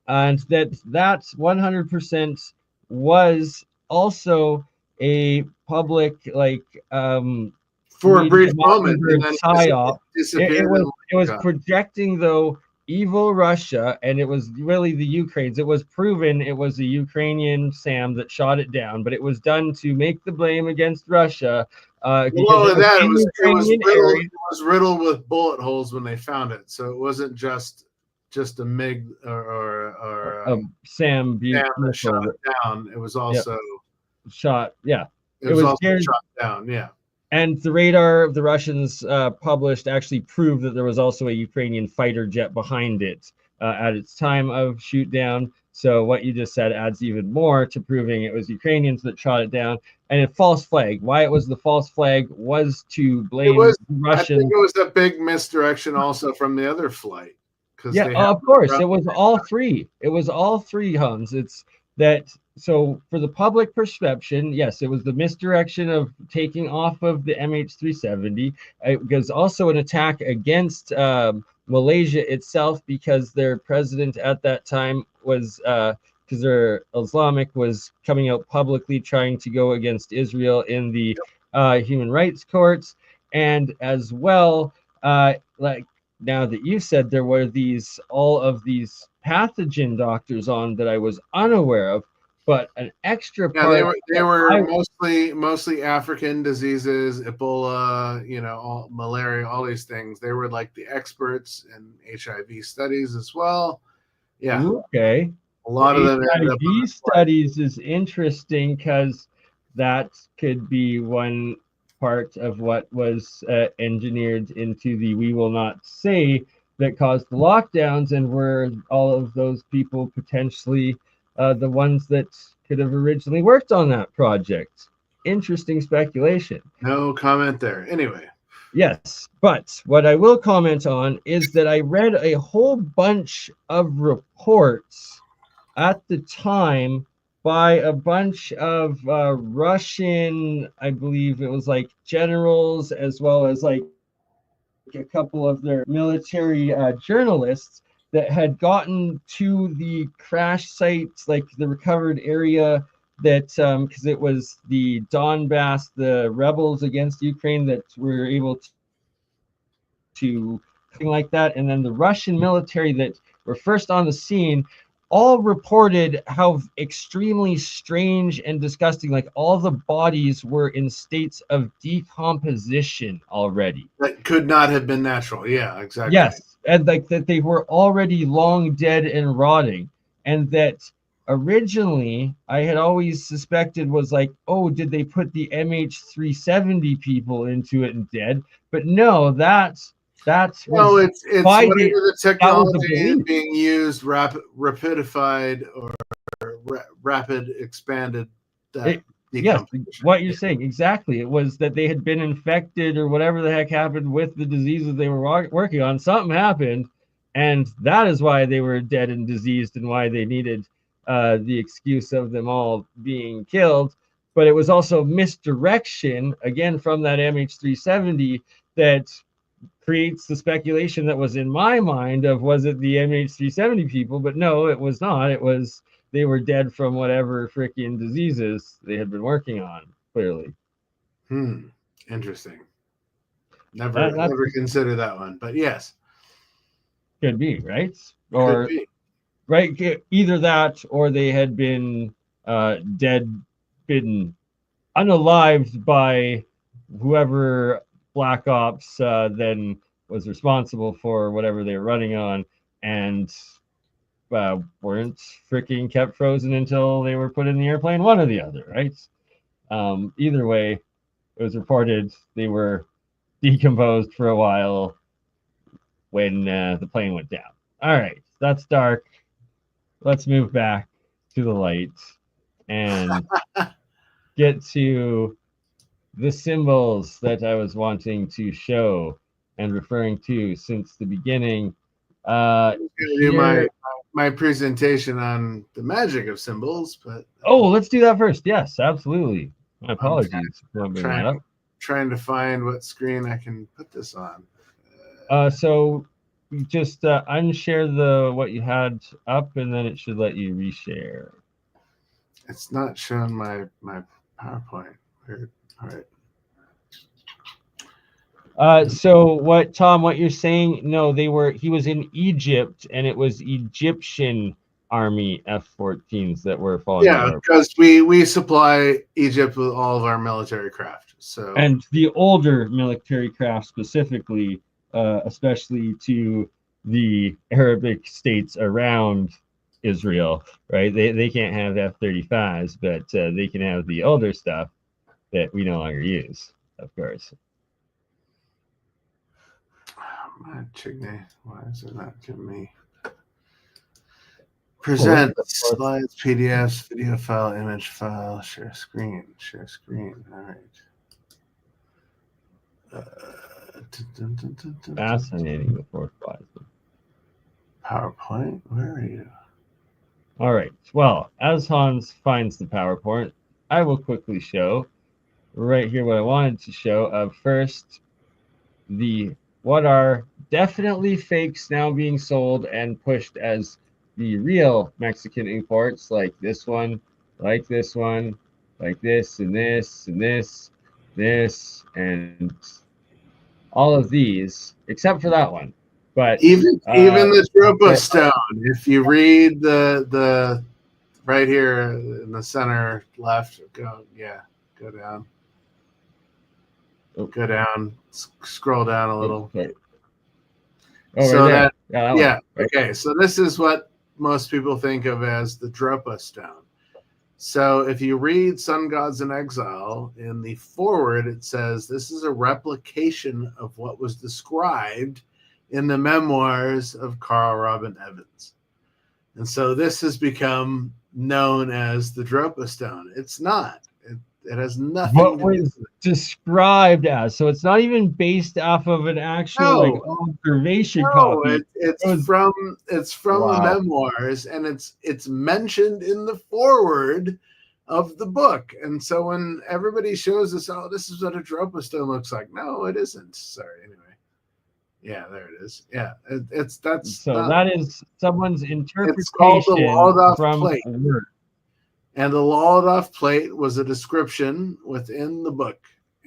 and that 100% was also a public, for a brief moment, psyop. It was projecting, though, evil Russia, and it was really the Ukrainians. It was proven it was a Ukrainian SAM that shot it down, but it was done to make the blame against Russia. It was riddled with bullet holes when they found it, so it wasn't just a MiG or a SAM that shot it down. It was also shot. Yeah, it was also shot down. Yeah. And the radar of the Russians published actually proved that there was also a Ukrainian fighter jet behind it at its time of shoot down. So what you just said adds even more to proving it was Ukrainians that shot it down. And a false flag. Why it was the false flag was to blame the Russians. I think it was a big misdirection also from the other flight. Of course. It was all three. It was all three, Hans. It's that. So for the public perception, yes, it was the misdirection of taking off of the MH370. It was also an attack against Malaysia itself, because their president at that time was, because their Islamic was coming out publicly trying to go against Israel in the human rights courts. And as well, now that you said there were all of these pathogen doctors on that I was unaware of. But an extra part. They were mostly African diseases, Ebola, malaria, all these things. They were like the experts in HIV studies as well. Yeah. Okay. A lot of them. HIV studies is interesting because that could be one part of what was engineered into the "we will not say" that caused the lockdowns, and were all of those people potentially the ones that could have originally worked on that project? Interesting speculation. No comment there. Anyway. Yes, but what I will comment on is that I read a whole bunch of reports at the time by a bunch of Russian, I believe it was like generals, as well as like a couple of their military journalists that had gotten to the crash site, like the recovered area, that because it was the Donbass, the rebels against Ukraine that were able to like that, and then the Russian military that were first on the scene, all reported how extremely strange and disgusting, like all the bodies were in states of decomposition already. That could not have been natural. Yeah, exactly. Yes, and like that they were already long dead and rotting, and that originally I had always suspected was like, oh, did they put the MH370 people into it and dead? But no, that's no, it's whatever the the technology is belief. being used, rapidified or rapid expanded. Yes, what you're saying exactly. It was that they had been infected or whatever the heck happened with the diseases they were working on. Something happened, and that is why they were dead and diseased, and why they needed the excuse of them all being killed. But it was also misdirection again from that MH370 that creates the speculation that was in my mind of, was it the MH370 people? But no, it was not. It was, they were dead from whatever freaking diseases they had been working on, clearly. Interesting. Never considered that one, but yes. Could be, right? Or right, either that or they had been been unalived by whoever Black Ops then was responsible for whatever they were running on, and weren't freaking kept frozen until they were put in the airplane, one or the other, right? Either way, it was reported they were decomposed for a while when the plane went down. All right, that's dark. Let's move back to the light and get to the symbols that I was wanting to show and referring to since the beginning. Do my presentation on the magic of symbols, but let's do that first. Yes, absolutely. My apologies for not bringing that up. Trying to find what screen I can put this on. So just unshare what you had up, and then it should let you reshare. It's not showing my PowerPoint. Weird. All right. So what you're saying? No, he was in Egypt, and it was Egyptian Army F-14s that were following. Yeah, because we supply Egypt with all of our military craft. So, and the older military craft specifically, especially to the Arabic states around Israel, right? They can't have F-35s, but they can have the older stuff that we no longer use, of course. My chickney, why is it not giving me? Present slides, PDFs, video file, image file, share screen. All right. Fascinating, the fourth slide. PowerPoint, where are you? All right. Well, as Hans finds the PowerPoint, I will quickly show right here what I wanted to show. Of first, what are definitely fakes now being sold and pushed as the real Mexican imports, like this one, like this one, like this, and this, and this, and all of these, except for that one. But even the Dropa stone, if you read the right here in the center left, go down. Go down, scroll down a little. Okay. So right. Okay. So this is what most people think of as the Dropa stone. So if you read Sun Gods in Exile, in the foreword, it says this is a replication of what was described in the memoirs of Carl Robin Evans. And so this has become known as the Dropa Stone. It's not. It has nothing What to was do with described as. So it's not even based off of an actual like observation copy. It's from the memoirs, and it's mentioned in the foreword of the book. And so when everybody shows us, oh, this is what a Dropa Stone looks like. No, it isn't. Sorry. Anyway. Yeah, there it is. Yeah, that is someone's interpretation. It's called the Lolodov from plate. a word. And the Lolodov plate was a description within the book.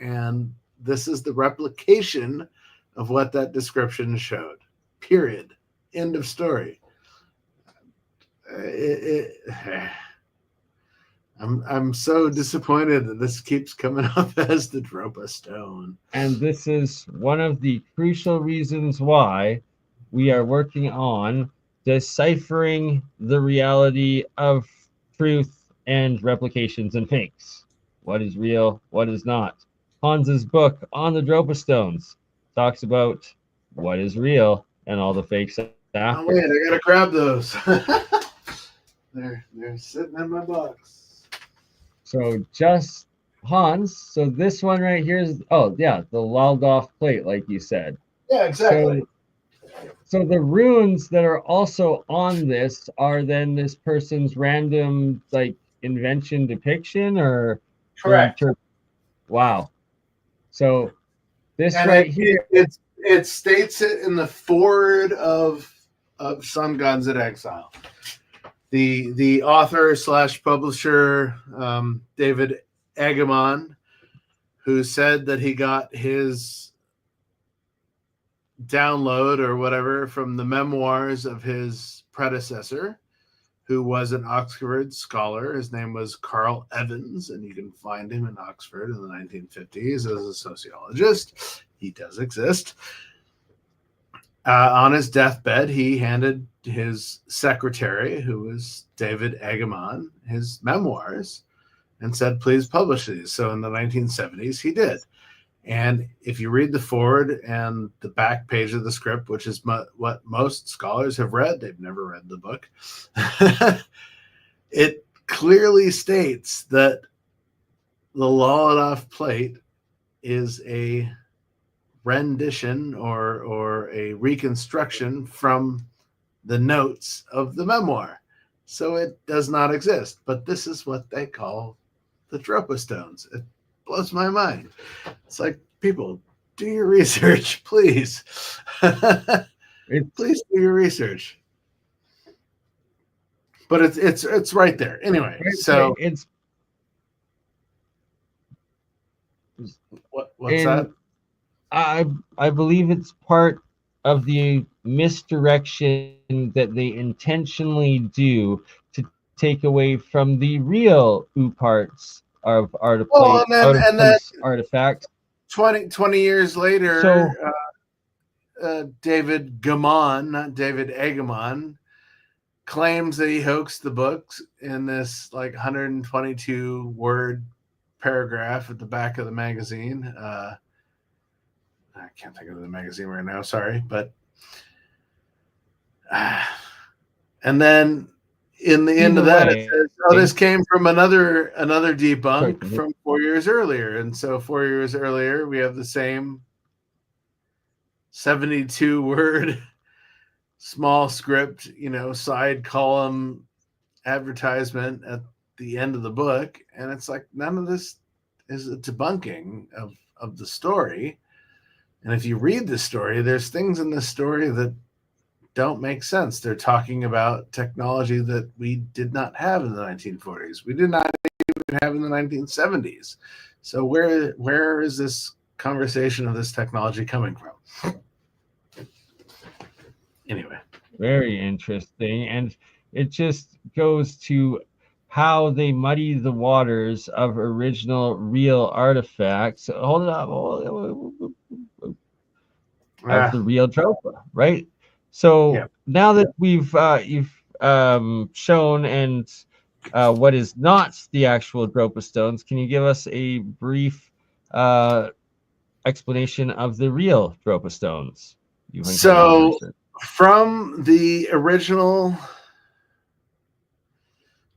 And this is the replication of what that description showed. Period. End of story. I'm so disappointed that this keeps coming up as the Dropa Stone. And this is one of the crucial reasons why we are working on deciphering the reality of truth and replications and fakes. What is real, what is not. Hans's book on the Dropa Stones talks about what is real and all the fakes after. Oh wait, I gotta grab those. They're sitting in my box. So just Hans. So this one right here is, oh yeah, the Lolodov plate, like you said. Yeah, exactly. So the runes that are also on this are then this person's random like invention depiction, or correct? Wow. So this right here, it states it in the foreword of Sun Gods in Exile. The author / publisher, David Agamon, who said that he got his download or whatever from the memoirs of his predecessor, who was an Oxford scholar. His name was Carl Evans, and you can find him in Oxford in the 1950s as a sociologist. He does exist. On his deathbed, he handed his secretary, who was David Agamon, his memoirs and said, please publish these. So in the 1970s, he did. And if you read the foreword and the back page of the script, which is what most scholars have read, they've never read the book, it clearly states that the Lolodov plate is a rendition or a reconstruction from the notes of the memoir. So it does not exist. But this is what they call the Dropa Stones. It blows my mind. It's like, people, do your research, please. Please do your research. But it's right there. Anyway, so it's what's that? I believe it's part of the misdirection that they intentionally do to take away from the real parts of artifacts. 20 years later, David Gamon, not David Agamon, claims that he hoaxed the books in this like 122 word paragraph at the back of the magazine. I can't think of the magazine right now, sorry, but and then in the end of that it says, oh, this came from another debunk from 4 years earlier. And so 4 years earlier we have the same 72 word small script, side column advertisement at the end of the book, and it's like none of this is a debunking of the story. And if you read the story, there's things in the story that don't make sense. They're talking about technology that we did not have in the 1940s. We did not even have in the 1970s. So where is this conversation of this technology coming from? Anyway. Very interesting. And it just goes to how they muddy the waters of original real artifacts. Hold it up. Of the real Dropa, right? So now that you've shown and what is not the actual Dropa stones, can you give us a brief explanation of the real Dropa stones? So from the original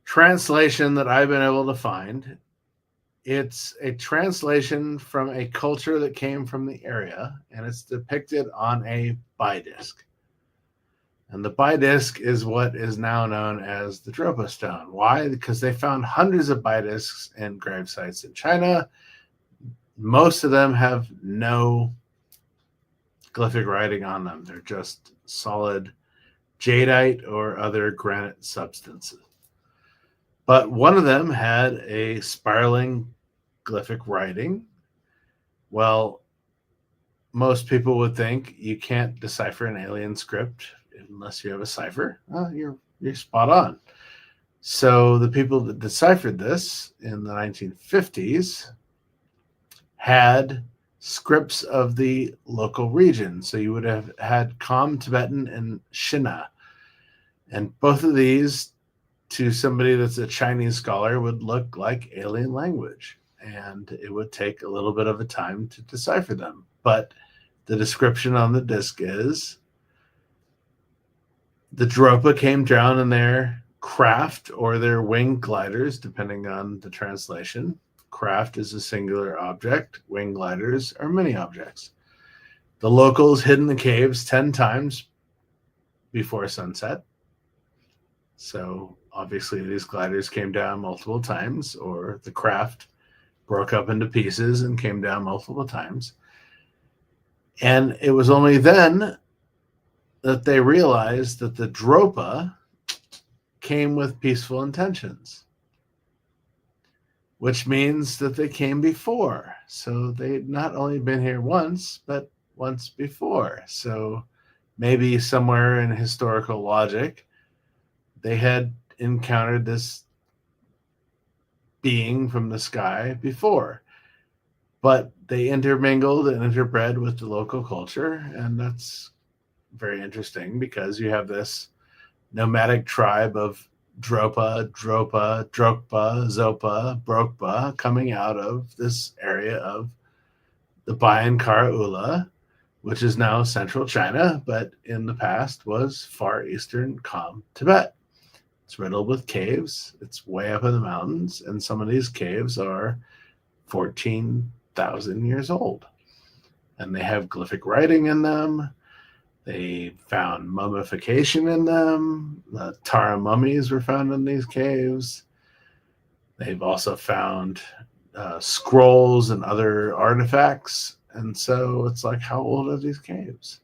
translation that I've been able to find, it's a translation from a culture that came from the area, and it's depicted on a bi-disc. And the bi-disc is what is now known as the Dropa stone. Why? Because they found hundreds of bi-discs in grave sites in China. Most of them have no glyphic writing on them. They're just solid jadeite or other granite substances. But one of them had a spiraling glyphic writing. Well, most people would think you can't decipher an alien script unless you have a cipher. Well, you're spot on. So the people that deciphered this in the 1950s had scripts of the local region. So you would have had Com Tibetan and Shina. And both of these, to somebody that's a Chinese scholar, would look like alien language. And it would take a little bit of a time to decipher them. But the description on the disc is the Dropa came down in their craft or their winged gliders, depending on the translation. Craft is a singular object. Wing gliders are many objects. The locals hid in the caves 10 times before sunset. So obviously these gliders came down multiple times, or the craft broke up into pieces and came down multiple times. And it was only then that they realized that the Dropa came with peaceful intentions, which means that they came before. So they'd not only been here once, but once before. So maybe somewhere in historical logic, they had encountered this being from the sky before. But they intermingled and interbred with the local culture, and that's very interesting because you have this nomadic tribe of Dropa, Drokpa, Zopa, Brokpa coming out of this area of the Bayan Kara Ula, which is now central China, but in the past was far eastern Kham Tibet. It's riddled with caves. It's way up in the mountains, and some of these caves are 14,000 years old. And they have glyphic writing in them. They found mummification in them. The Tara mummies were found in these caves. They've also found scrolls and other artifacts. And so it's like, how old are these caves?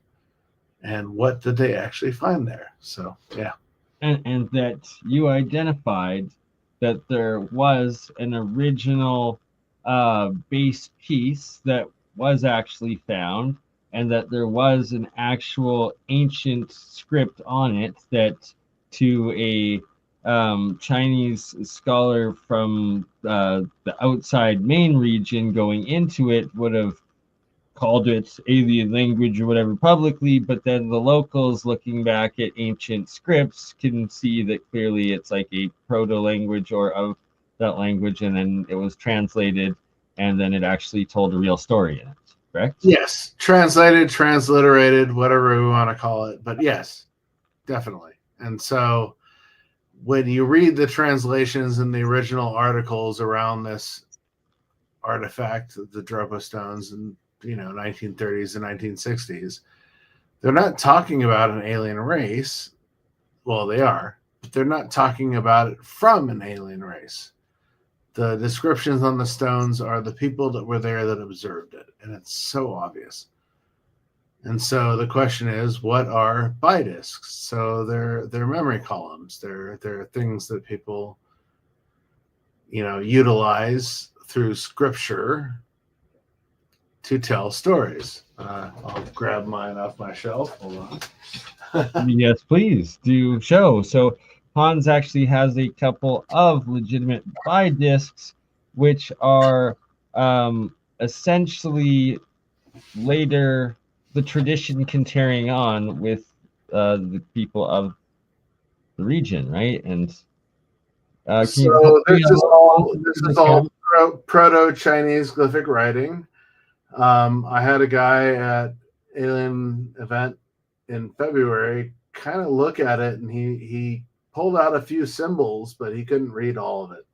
And what did they actually find there? So, yeah. And that you identified that there was an original base piece that was actually found, and that there was an actual ancient script on it that, to a Chinese scholar from the outside main region going into it, would have called it alien language or whatever publicly, but then the locals looking back at ancient scripts can see that clearly it's like a proto-language or of that language, and then it was translated, and then it actually told a real story in it. Correct? Yes. Translated, transliterated, whatever we want to call it. But yes, definitely. And so when you read the translations and the original articles around this artifact, the Dropa stones, and 1930s and 1960s, they're not talking about an alien race. Well, they are, but they're not talking about it from an alien race. The descriptions on the stones are the people that were there that observed it, and it's so obvious. And so the question is, what are bi-discs? So they're memory columns. They're things that people, utilize through scripture to tell stories. I'll grab mine off my shelf. Hold on. Yes, please do show. So Hans actually has a couple of legitimate bi-discs, which are essentially later the tradition carrying on with the people of the region, right? And so this is all proto-Chinese glyphic writing. I had a guy at Alien Event in February, kind of look at it, and he pulled out a few symbols, but he couldn't read all of it.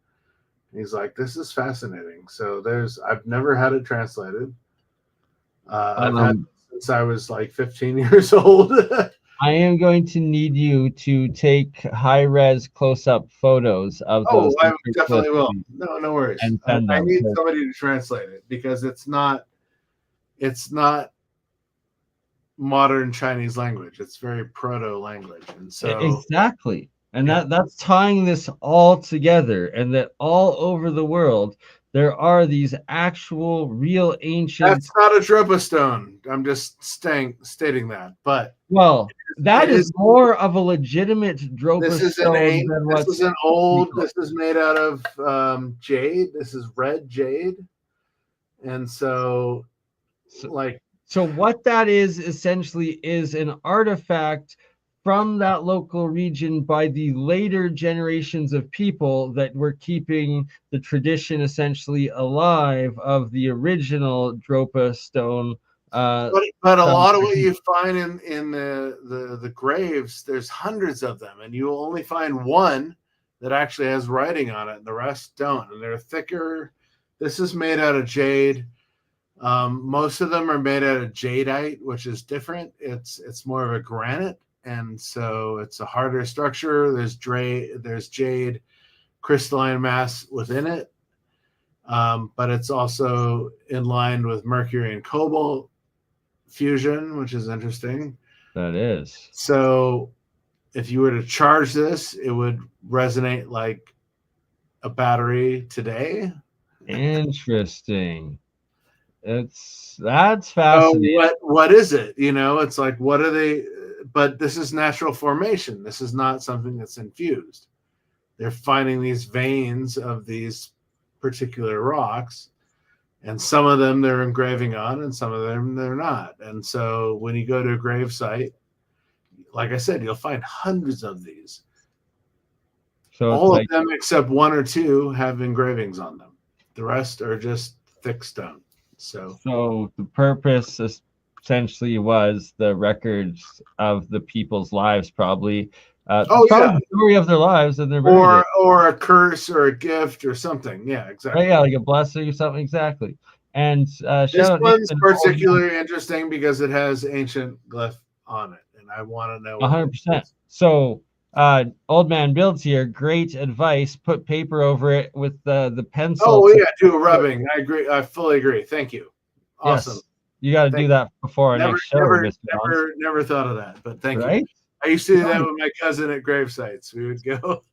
He's like, "This is fascinating." So I've never had it translated. I've had it since I was like 15 years old. I am going to need you to take high-res close-up photos of those. I definitely will. No worries. And I send them. need somebody to translate it because it's not modern Chinese language. It's very proto language, and so exactly. And that's tying this all together, and that all over the world there are these actual, real ancient. That's not a Dropa stone. I'm just stating that. But that is more of a legitimate Dropa stone than what's. This is an old. This is made out of jade. This is red jade, and so what that is essentially is an artifact from that local region by the later generations of people that were keeping the tradition essentially alive of the original Dropa stone. But a lot of what you find in the graves, there's hundreds of them, and you only find one that actually has writing on it, and the rest don't, and they're thicker. This is made out of jade. Most of them are made out of jadeite, which is different. It's more of a granite. And so it's a harder structure. There's jade crystalline mass within it, but it's also in line with mercury and cobalt fusion, which is interesting. That is. So if you were to charge this, it would resonate like a battery today. Interesting. That's fascinating. So what is it? It's like, what are they? But this is natural formation. This is not something that's infused. They're finding these veins of these particular rocks, and some of them they're engraving on, and some of them they're not. And so when you go to a grave site, like I said, you'll find hundreds of these. So all of them except one or two have engravings on them. The rest are just thick stone. So the purpose essentially was the records of the people's lives, probably. The story of their lives, and or a curse or a gift or something. Yeah, exactly. Like a blessing or something. Exactly. And this one's particularly interesting because it has ancient glyph on it, and I want to know. 100%. So, Old Man Builds here. Great advice. Put paper over it with the pencil. Oh yeah, do a rubbing. I agree. I fully agree. Thank you. Awesome. Yes. You got to do that before our next show. Never thought of that, but thank you. I used to do that with my cousin at grave sites. We would go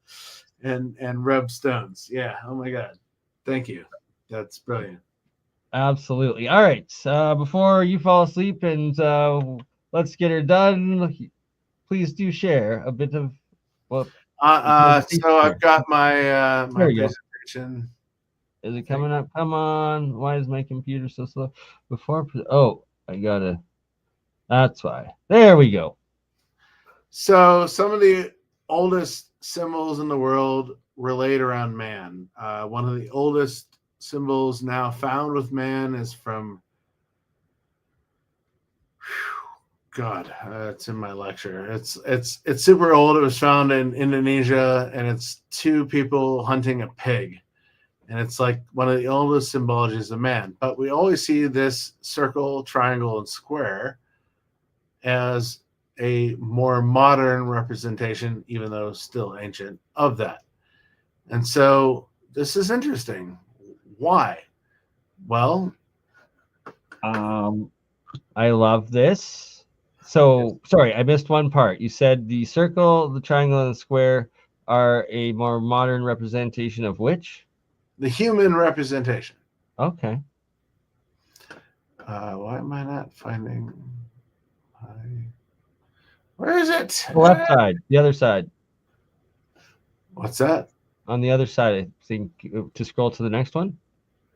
and rub stones. Yeah. Oh my God. Thank you. That's brilliant. Absolutely. All right. Before you fall asleep and let's get her done, please do share a bit of what. So I've got my presentation. Is it coming up? Come on. Why is my computer so slow? I gotta. That's why. There we go. So some of the oldest symbols in the world relate around man. One of the oldest symbols now found with man is from. It's in my lecture. It's super old. It was found in Indonesia, and it's two people hunting a pig. And it's like one of the oldest symbologies of man. But we always see this circle, triangle, and square as a more modern representation, even though still ancient, of that. And so this is interesting. Why? Well, I love this. So, sorry, I missed one part. You said the circle, the triangle, and the square are a more modern representation of which? The human representation. Okay. Why am I not finding where is it? The left side, the other side. What's that? On the other side, I think, to scroll to the next one.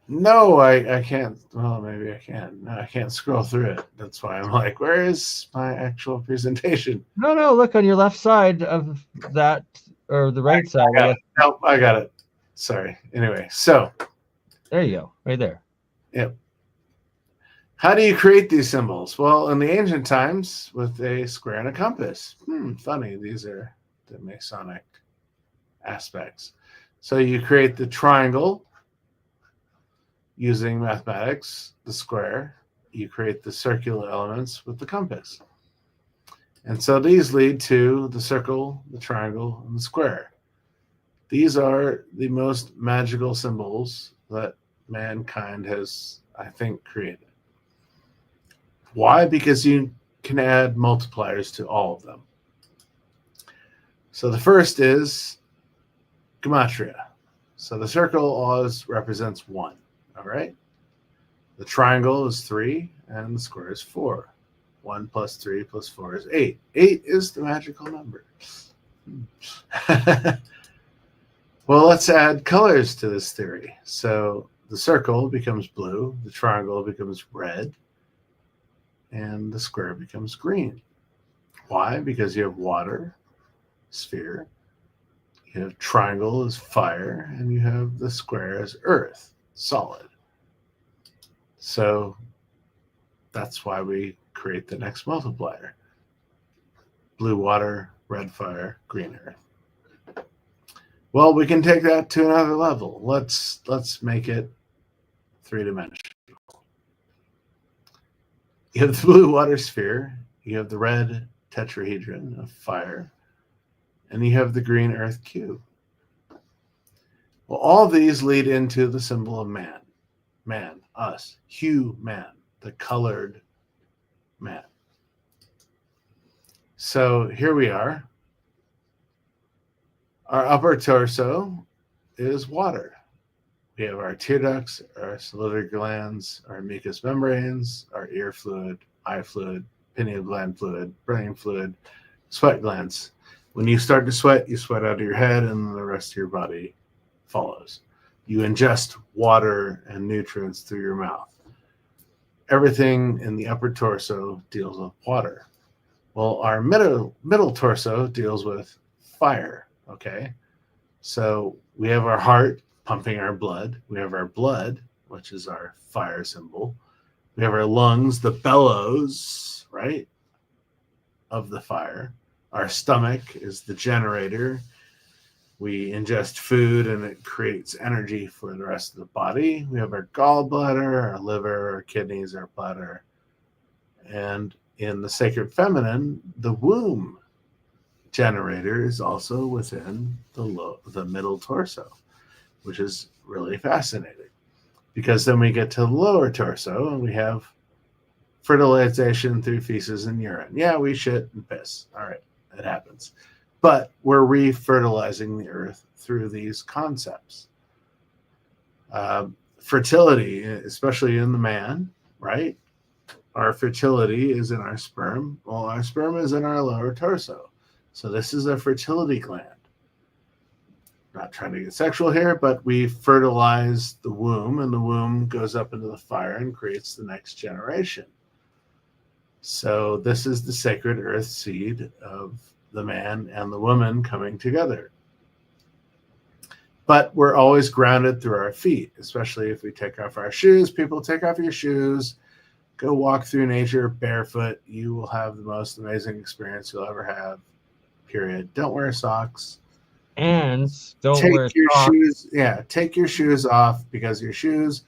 No, I can't. Well, maybe I can. No, I can't scroll through it. That's why I'm like, where is my actual presentation? No, look on your left side of that, or the right side. Nope, I got it. Sorry. Anyway, so there you go, right there. Yep. How do you create these symbols? Well, in the ancient times, with a square and a compass. Funny, these are the Masonic aspects. So you create the triangle using mathematics, the square. You create the circular elements with the compass. And so these lead to the circle, the triangle, and the square. These are the most magical symbols that mankind has, I think, created. Why? Because you can add multipliers to all of them. So the first is gematria. So the circle always represents 1, all right? The triangle is 3, and the square is 4. 1 plus 3 plus 4 is 8. 8 is the magical number. Well, let's add colors to this theory. So the circle becomes blue, the triangle becomes red, and the square becomes green. Why? Because you have water, sphere, you have triangle as fire, and you have the square as earth, solid. So that's why we create the next multiplier. Blue water, red fire, green earth. Well, we can take that to another level. Let's make it 3-dimensional. You have the blue water sphere, you have the red tetrahedron of fire, and you have the green earth cube. Well, all these lead into the symbol of man. Man, us, human, the colored man. So here we are. Our upper torso is water. We have our tear ducts, our salivary glands, our mucous membranes, our ear fluid, eye fluid, pineal gland fluid, brain fluid, sweat glands. When you start to sweat, you sweat out of your head and the rest of your body follows. You ingest water and nutrients through your mouth. Everything in the upper torso deals with water. Well, our middle torso deals with fire. Okay, so we have our heart pumping our blood. We have our blood, which is our fire symbol. We have our lungs, the bellows, right, of the fire. Our stomach is the generator. We ingest food and it creates energy for the rest of the body. We have our gallbladder, our liver, our kidneys, our bladder. And in the sacred feminine, the womb generator is also within the middle torso, which is really fascinating, because then we get to the lower torso and we have fertilization through feces and urine. Yeah, we shit and piss. All right, it happens. But we're re-fertilizing the earth through these concepts. Fertility, especially in the man, right? Our fertility is in our sperm. Well, our sperm is in our lower torso. So this is a fertility gland. Not trying to get sexual here, but we fertilize the womb, and the womb goes up into the fire and creates the next generation. So this is the sacred earth seed of the man and the woman coming together. But we're always grounded through our feet, especially if we take off our shoes. People, take off your shoes. Go walk through nature barefoot. You will have the most amazing experience you'll ever have. Period. Don't wear socks. And don't take wear your socks. shoes. Yeah, take your shoes off, because your shoes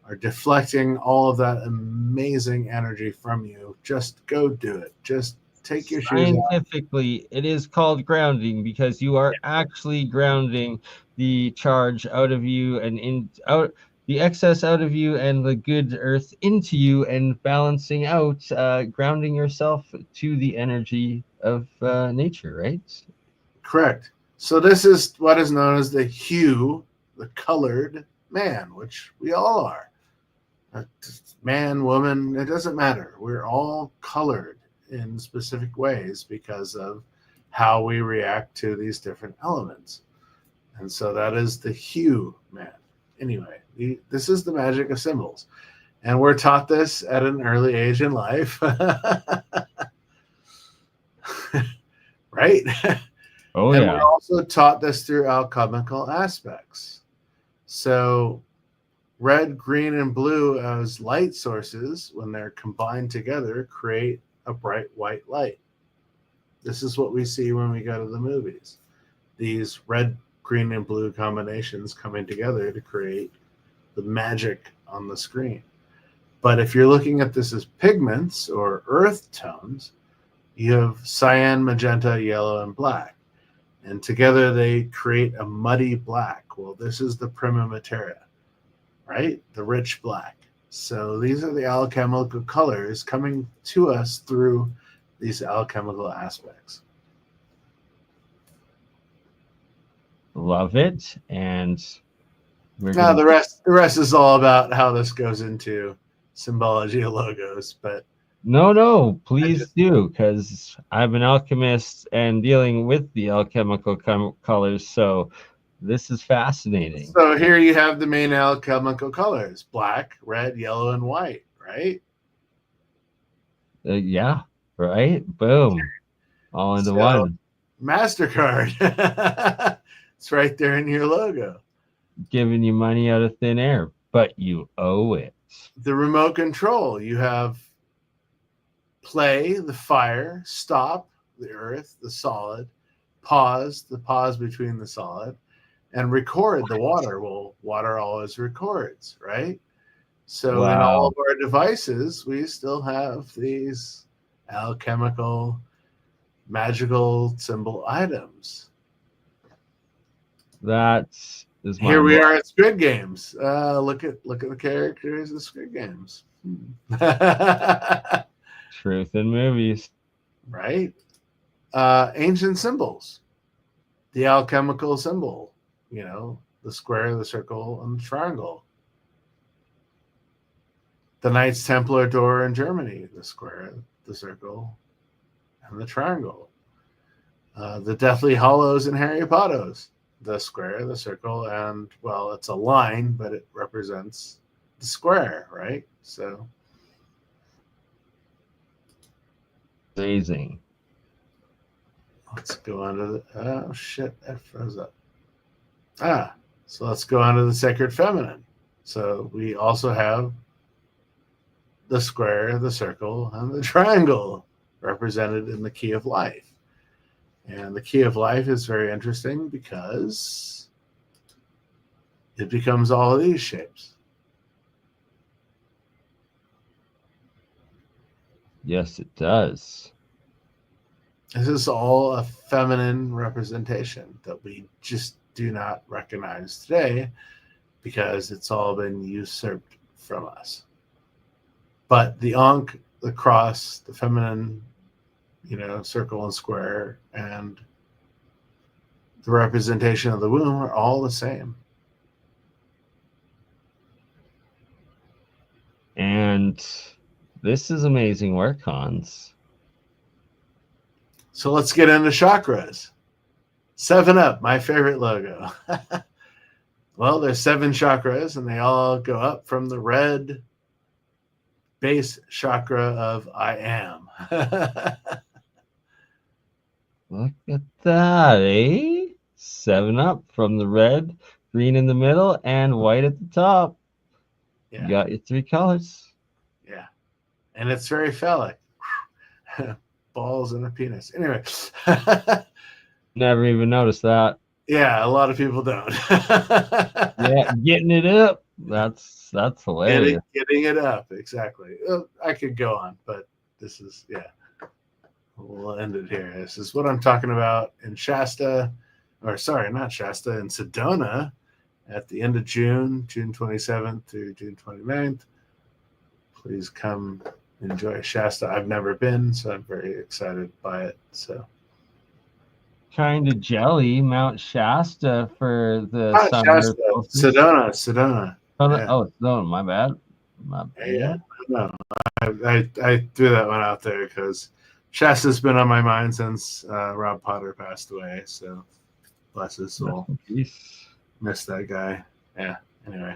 are deflecting all of that amazing energy from you. Just go do it. Just take your shoes off. Scientifically, it is called grounding, because you are actually grounding the charge out of you and out the excess out of you and the good earth into you, and balancing out, grounding yourself to the energy of nature, right? Correct. So this is what is known as the hue, the colored man, which we all are. Man, woman, it doesn't matter. We're all colored in specific ways because of how we react to these different elements. And so that is the hue man. Anyway, this is the magic of symbols. And we're taught this at an early age in life. Right? Oh, and yeah. we're also taught this through alchemical aspects. So red, green, and blue as light sources, when they're combined together, create a bright white light. This is what we see when we go to the movies. These red, green, and blue combinations coming together to create the magic on the screen. But if you're looking at this as pigments or earth tones, you have cyan, magenta, yellow, and black. And together they create a muddy black. Well, this is the prima materia, right? The rich black. So these are the alchemical colors coming to us through these alchemical aspects. Love it. And now the rest is all about how this goes into symbology of logos, but no, please do, because I'm an alchemist and dealing with the alchemical colors, so this is fascinating. So here you have the main alchemical colors: black, red, yellow, and white, right? Yeah, right? Boom. All into one. MasterCard. It's right there in your logo. Giving you money out of thin air, but you owe it. The remote control, you have play, the fire; stop, the earth, the solid; pause, the pause between the solid; and record, the water. Well, water always records, right? So in all of our devices, we still have these alchemical, magical symbol items. That's here we are at Squid Games. Look at the characters of Squid Games. Truth in movies, right? Ancient symbols, the alchemical symbol, the square, the circle, and the triangle. The Knights Templar door in Germany, the square, the circle, and the triangle. The Deathly Hallows in Harry Potter's, the square, the circle, and, well, it's a line, but it represents the square, right? So amazing. Let's go on to the, oh shit, that froze up. So let's go on to the Sacred Feminine. So we also have the square, the circle, and the triangle represented in the Key of Life. And the Key of Life is very interesting because it becomes all of these shapes. Yes, it does. This is all a feminine representation that we just do not recognize today because it's all been usurped from us. But the Ankh, the cross, the feminine, circle and square, and the representation of the womb are all the same. And this is amazing work, Hans. So let's get into chakras. 7-Up, my favorite logo. Well, there's 7 chakras, and they all go up from the red base chakra of I am. Look at that, eh? 7-Up from the red, green in the middle, and white at the top. Yeah. You got your 3 colors. Yeah. And it's very phallic. Balls and a penis. Anyway. Never even noticed that. Yeah, a lot of people don't. Yeah, getting it up. That's hilarious. Getting it up, exactly. I could go on, but this is, we'll end it here. This is what I'm talking about in Shasta, or sorry, not Shasta, in Sedona at the end of June 27th through June 29th. Please come enjoy Shasta. I've never been, so I'm very excited by it. So kind of jelly Mount Shasta for the summer. Sedona. Oh, Sedona. My bad. Yeah. No, I threw that one out there because Shasta's been on my mind since Rob Potter passed away. So bless his soul. Miss that guy. Yeah. Anyway.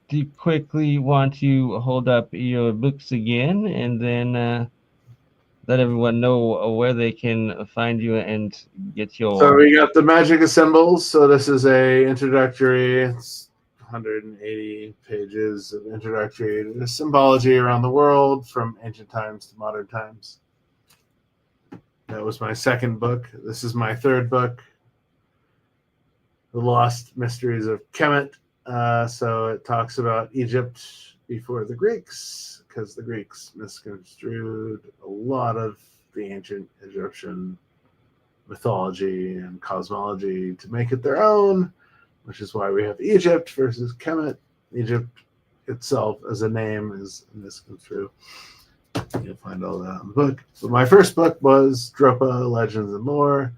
Do you quickly want to hold up your books again and then let everyone know where they can find you and get your... So we got the Magic of Symbols. So this is a introductory, 180 pages of introductory to symbology around the world from ancient times to modern times. That was my second book. This is my third book, The Lost Mysteries of Kemet. So it talks about Egypt before the Greeks, because the Greeks misconstrued a lot of the ancient Egyptian mythology and cosmology to make it their own, which is why we have Egypt versus Kemet. Egypt itself as a name is misconstrued. You'll find all that in the book. So my first book was Dropa, Legends and Lore,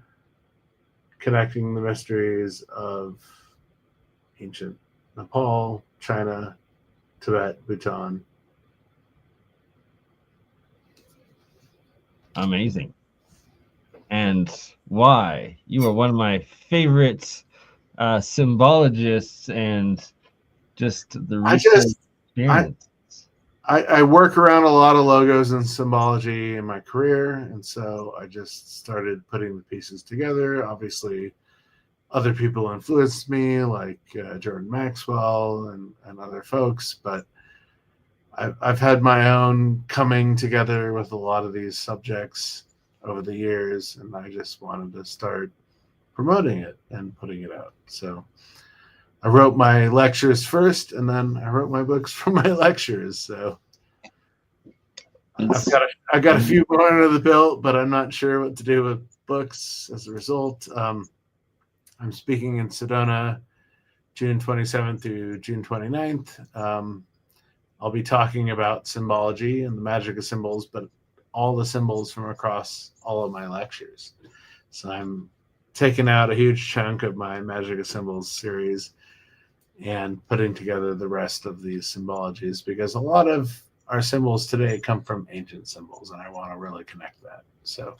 connecting the mysteries of ancient Nepal, China, Tibet, Bhutan. Amazing. And why? You are one of my favorite symbologists, and just the recent experience. I work around a lot of logos and symbology in my career, and so I just started putting the pieces together. Obviously, other people influenced me, like Jordan Maxwell and other folks, but I've had my own coming together with a lot of these subjects over the years, and I just wanted to start promoting it and putting it out. So I wrote my lectures first, and then I wrote my books from my lectures. So I've got a few more under the belt, but I'm not sure what to do with books as a result. I'm speaking in Sedona June 27th through June 29th. I'll be talking about symbology and the magic of symbols, but all the symbols from across all of my lectures. So I'm taking out a huge chunk of my Magic of Symbols series and putting together the rest of these symbologies, because a lot of our symbols today come from ancient symbols, and I want to really connect that. So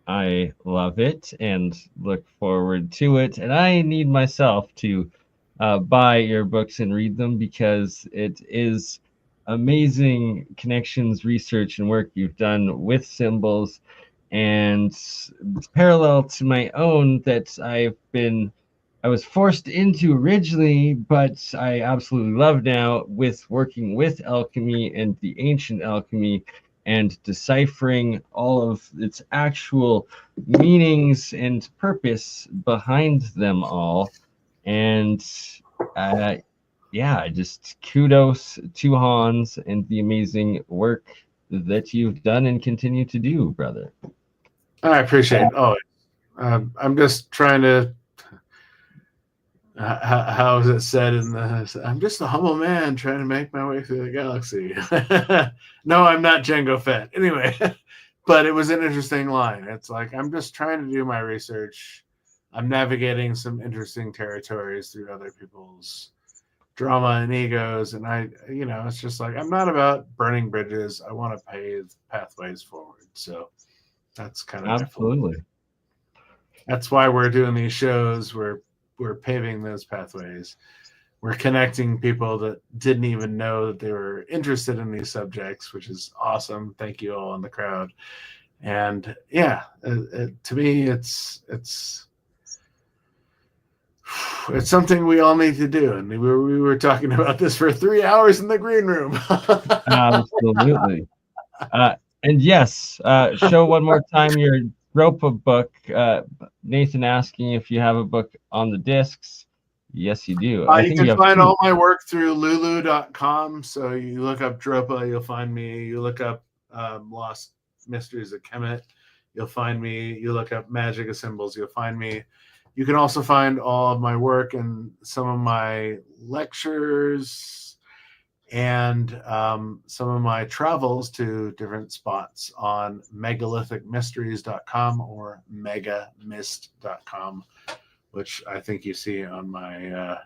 I love it and look forward to it. And I need myself to buy your books and read them, because it is amazing connections, research, and work you've done with symbols. And it's parallel to my own that I was forced into originally, but I absolutely love now, with working with alchemy and the ancient alchemy and deciphering all of its actual meanings and purpose behind them all. And yeah, just kudos to Hans and the amazing work that you've done and continue to do, brother. I appreciate it. Oh, I'm just trying to. How is it said in the? I'm just a humble man trying to make my way through the galaxy. No, I'm not Jango Fett. Anyway, but it was an interesting line. It's like, I'm just trying to do my research. I'm navigating some interesting territories through other people's drama and egos, and it's just like, I'm not about burning bridges. I want to pave pathways forward. So that's kind of absolutely. That's why we're doing these shows. We're paving those pathways. We're connecting people that didn't even know that they were interested in these subjects, which is awesome. Thank you all in the crowd. And yeah, to me, it's something we all need to do. And we were talking about this for 3 hours in the green room. Absolutely. And yes, show one more time your Dropa book. Nathan asking if you have a book on the discs. Yes, you do. You can find all my work through lulu.com. So you look up Dropa, you'll find me. You look up Lost Mysteries of Kemet, you'll find me. You look up Magic of Symbols, you'll find me. You can also find all of my work and some of my lectures and some of my travels to different spots on megalithic.mysteries.com or megamist.com, which I think you see on my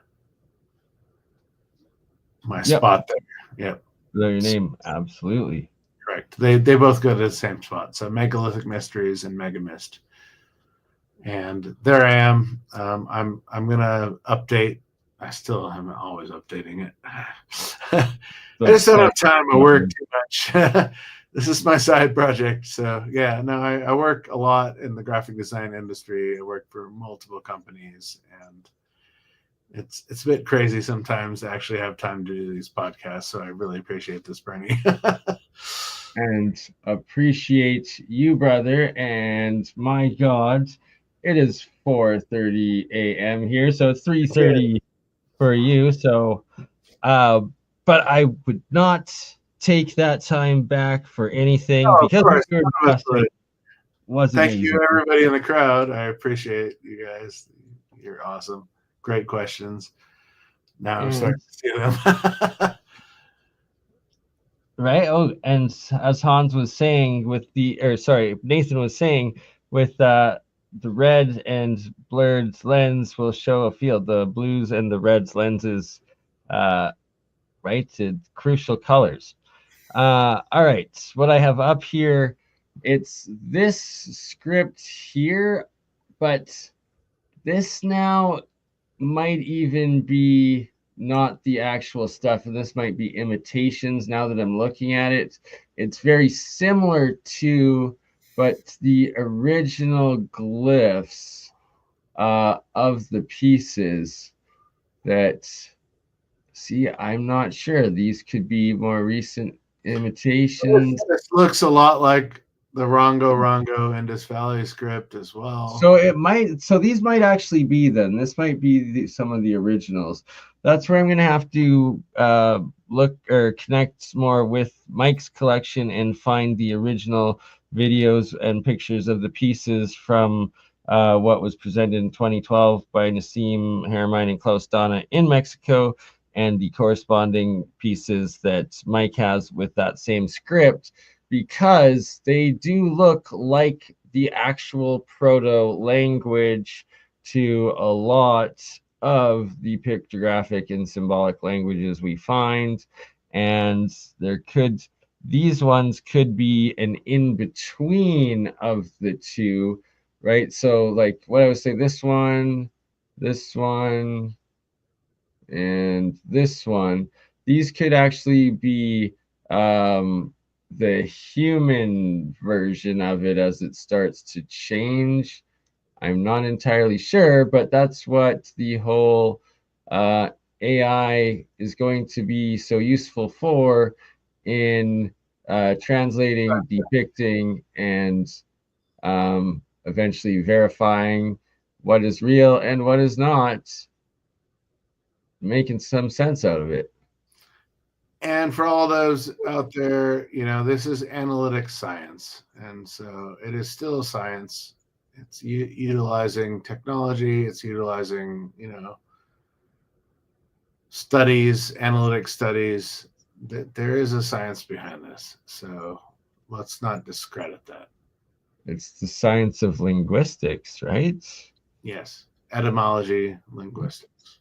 my spot there. Yep. Your name, absolutely. Correct. They both go to the same spot. So Megalithic Mysteries and Megamist. And there I am. I'm gonna update. I still am always updating it. I just don't have time. I work too much. This is my side project. So yeah, no, I work a lot in the graphic design industry. I work for multiple companies, and it's a bit crazy sometimes to actually have time to do these podcasts. So I really appreciate this, Bernie. And appreciate you, brother. And my God, it is 4:30 a.m. here, so it's 3:30 for you. So, but I would not take that time back for anything Oh, of because course. what we were None of us discussing would. was Thank amazing. you, everybody in the crowd. I appreciate you guys. You're awesome. Great questions. Now I'm starting to see them. Right. Oh, and as Hans was saying with Nathan was saying with the red and blurred lens will show a field. The blues and the reds lenses, right? To crucial colors. All right. What I have up here, it's this script here, but this now might even be not the actual stuff, and this might be imitations now that I'm looking at it. It's very similar to, but the original glyphs of the pieces that, see, I'm not sure. These could be more recent imitations. This looks a lot like the Rongo Indus Valley script as well. So these might actually be them. This might be some of the originals. That's where I'm going to have to look or connect more with Mike's collection and find the original videos and pictures of the pieces from what was presented in 2012 by Nassim Haramine and Klaus Donna in Mexico, and the corresponding pieces that Mike has with that same script, because they do look like the actual proto language to a lot of the pictographic and symbolic languages we find. And these ones could be an in-between of the two, right? So like what I would say, this one, and this one, these could actually be the human version of it as it starts to change. I'm not entirely sure, but that's what the whole AI is going to be so useful for in translating, depicting, and eventually verifying what is real and what is not, making some sense out of it. And for all those out there, this is analytic science. And so it is still science. It's utilizing technology. It's utilizing, studies, analytic studies. There is a science behind this. So let's not discredit that. It's the science of linguistics, right? Yes. Etymology, linguistics.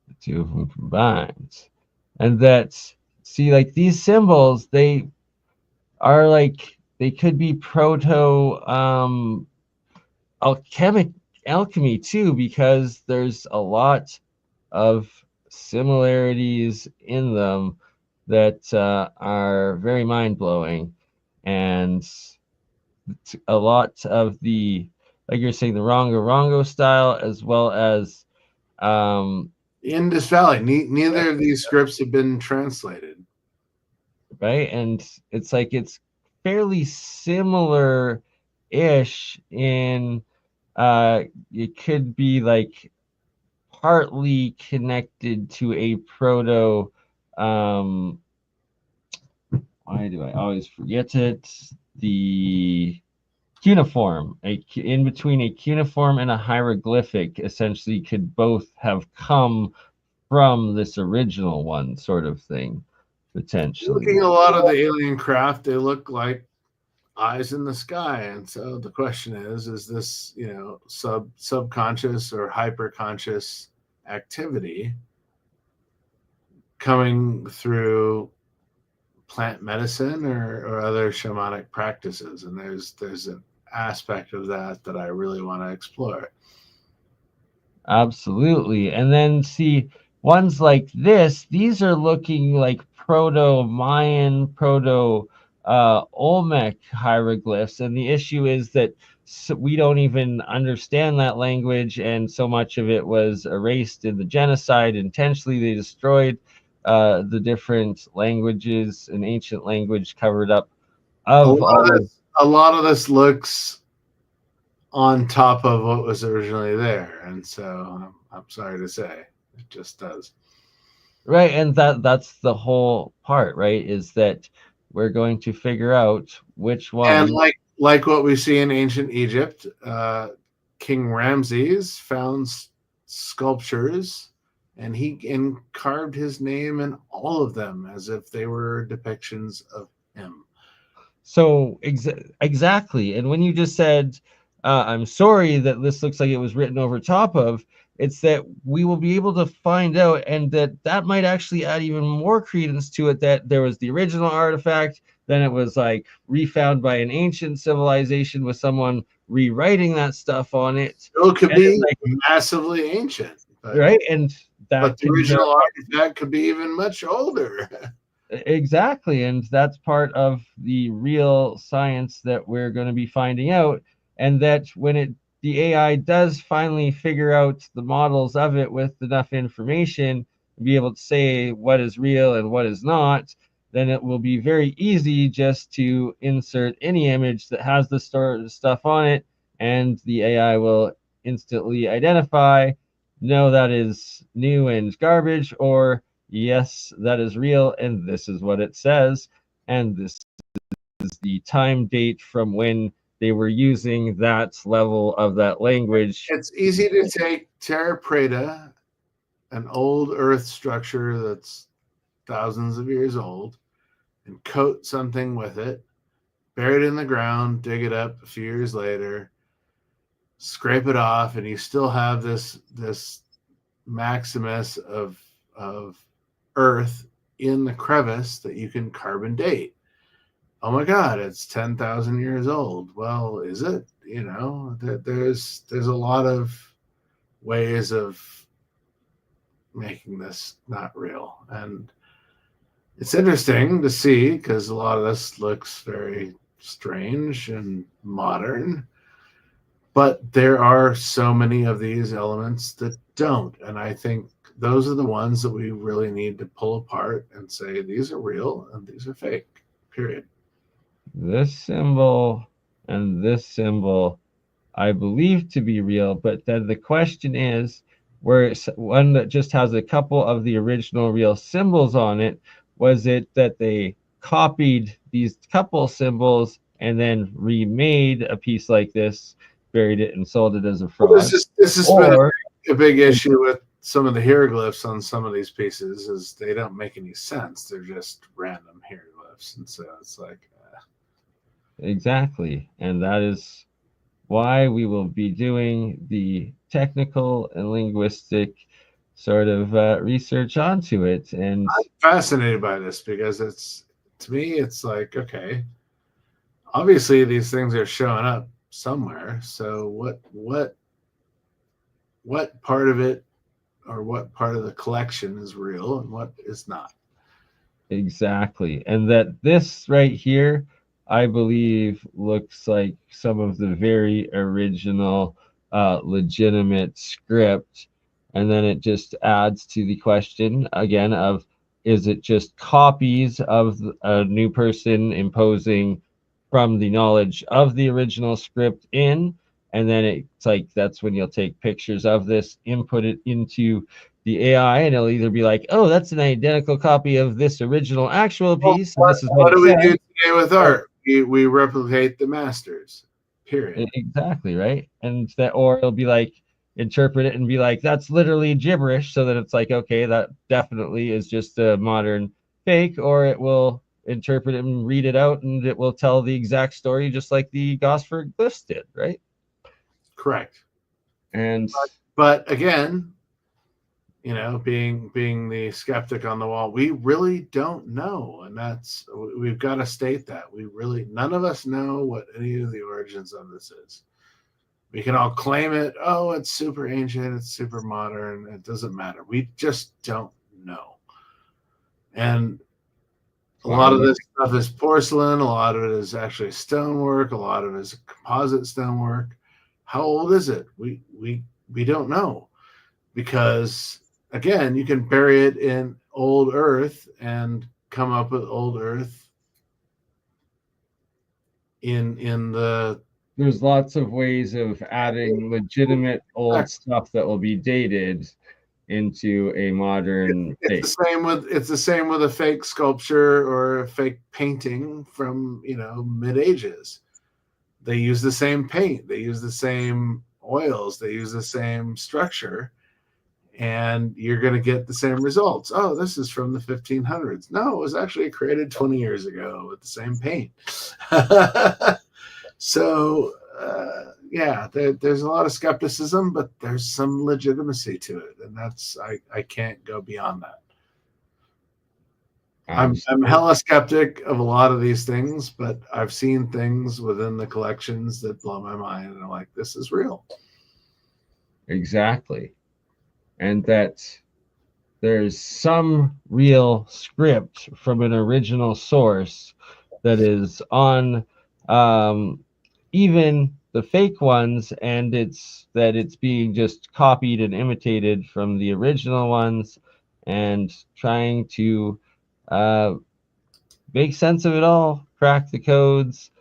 The two of them combined. And like these symbols, they are like, they could be proto alchemy too, because there's a lot of similarities in them that are very mind-blowing. And a lot of the, like you're saying, the Rongo style, as well as Indus Valley. Neither of these scripts have been translated. Right. And it's like it's fairly similar ish in it could be like partly connected to a proto why do I always forget it? The cuneiform, in between a cuneiform and a hieroglyphic, essentially could both have come from this original one, sort of thing, potentially. Looking at a lot of the alien craft, they look like eyes in the sky. And so the question is this, subconscious or hyperconscious activity coming through plant medicine or other shamanic practices? And there's an aspect of that I really want to explore. Absolutely. And then see ones like this, these are looking like proto-Mayan, proto Olmec hieroglyphs. And the issue is that so we don't even understand that language, and so much of it was erased in the genocide. Intentionally, they destroyed the different languages, an ancient language covered up of all of. A lot of this looks on top of what was originally there, and so I'm sorry to say, it just does. Right, and that's the whole part, right? Is that we're going to figure out which one. And like what we see in ancient Egypt, King Ramses found sculptures, and he carved his name in all of them as if they were depictions of him. So exactly, and when you just said, "I'm sorry that this looks like it was written over top of," it's that we will be able to find out, and that might actually add even more credence to it, that there was the original artifact, then it was like refound by an ancient civilization with someone rewriting that stuff on it. It could And be like, massively ancient, right? And but that the original artifact could be even much older. Exactly, and that's part of the real science that we're going to be finding out, and that when the AI does finally figure out the models of it with enough information to be able to say what is real and what is not, then it will be very easy just to insert any image that has the stuff on it, and the AI will instantly identify, no, that is new and garbage, or yes, that is real, and this is what it says, and this is the time date from when they were using that level of that language. It's easy to take Terra Preta, an old Earth structure that's thousands of years old, and coat something with it, bury it in the ground, dig it up a few years later, scrape it off, and you still have this Maximus of Earth in the crevice that you can carbon date. Oh my God, it's 10,000 years old. Well, is it? You know, there's a lot of ways of making this not real, and it's interesting to see because a lot of this looks very strange and modern, but there are so many of these elements that don't, and I think those are the ones that we really need to pull apart and say these are real and these are fake, period. This symbol and this symbol I believe to be real, but then the question is, where it's one that just has a couple of the original real symbols on it, was it that they copied these couple symbols and then remade a piece like this, buried it, and sold it as a fraud? Well, this has been a big issue with some of the hieroglyphs on some of these pieces, is they don't make any sense. They're just random hieroglyphs, and so it's like exactly, and that is why we will be doing the technical and linguistic sort of research onto it. And I'm fascinated by this because it's, to me, it's like, okay, obviously these things are showing up somewhere. So what part of it, or what part of the collection is real and what is not? exactly, and that this right here, I believe, looks like some of the very original legitimate script, and then it just adds to the question again of, is it just copies of a new person imposing from the knowledge of the original script in, and then it's like that's when you'll take pictures of this, input it into the AI, and it'll either be like, oh, that's an identical copy of this original actual piece, and this is what what do it we says. do today with art? We replicate the masters, period. Exactly, right? And that, or it'll be like, interpret it and be like, that's literally gibberish, so that it's like, okay, that definitely is just a modern fake, or it will interpret it and read it out, and it will tell the exact story just like the Gosford glyphs did, right? Correct. And but again, you know, being the skeptic on the wall, we really don't know, and we've got to state that we really, none of us know what any of the origins of this is. We can all claim it. Oh, it's super ancient, it's super modern. It doesn't matter. We just don't know. And A lot of this stuff is porcelain. A lot of it is actually stonework. A lot of it is composite stonework. How old is it? We don't know, because again, you can bury it in old earth and come up with old earth in the. There's lots of ways of adding legitimate old stuff that will be dated into a modern it's the same with a fake sculpture or a fake painting from mid ages. They use the same paint, they use the same oils, they use the same structure, and you're going to get the same results. Oh, this is from the 1500s. No, it was actually created 20 years ago with the same paint. So yeah, there's a lot of skepticism, but there's some legitimacy to it, and that's I can't go beyond that. I'm hella skeptic of a lot of these things, but I've seen things within the collections that blow my mind, and I'm like, this is real. Exactly. And that there's some real script from an original source that is on even the fake ones, and it's being just copied and imitated from the original ones, and trying to make sense of it all, crack the codes.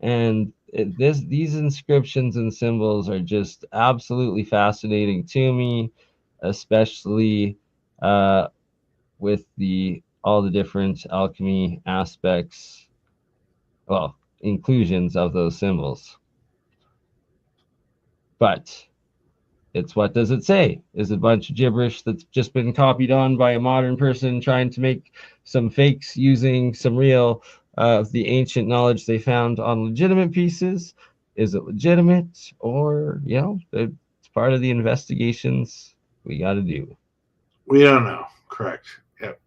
And these inscriptions and symbols are just absolutely fascinating to me, especially with all the different alchemy aspects, well, inclusions of those symbols. But it's, what does it say? Is it a bunch of gibberish that's just been copied on by a modern person trying to make some fakes using some real of the ancient knowledge they found on legitimate pieces? Is it legitimate, or it's part of the investigations we got to do? We don't know. Correct. Yep.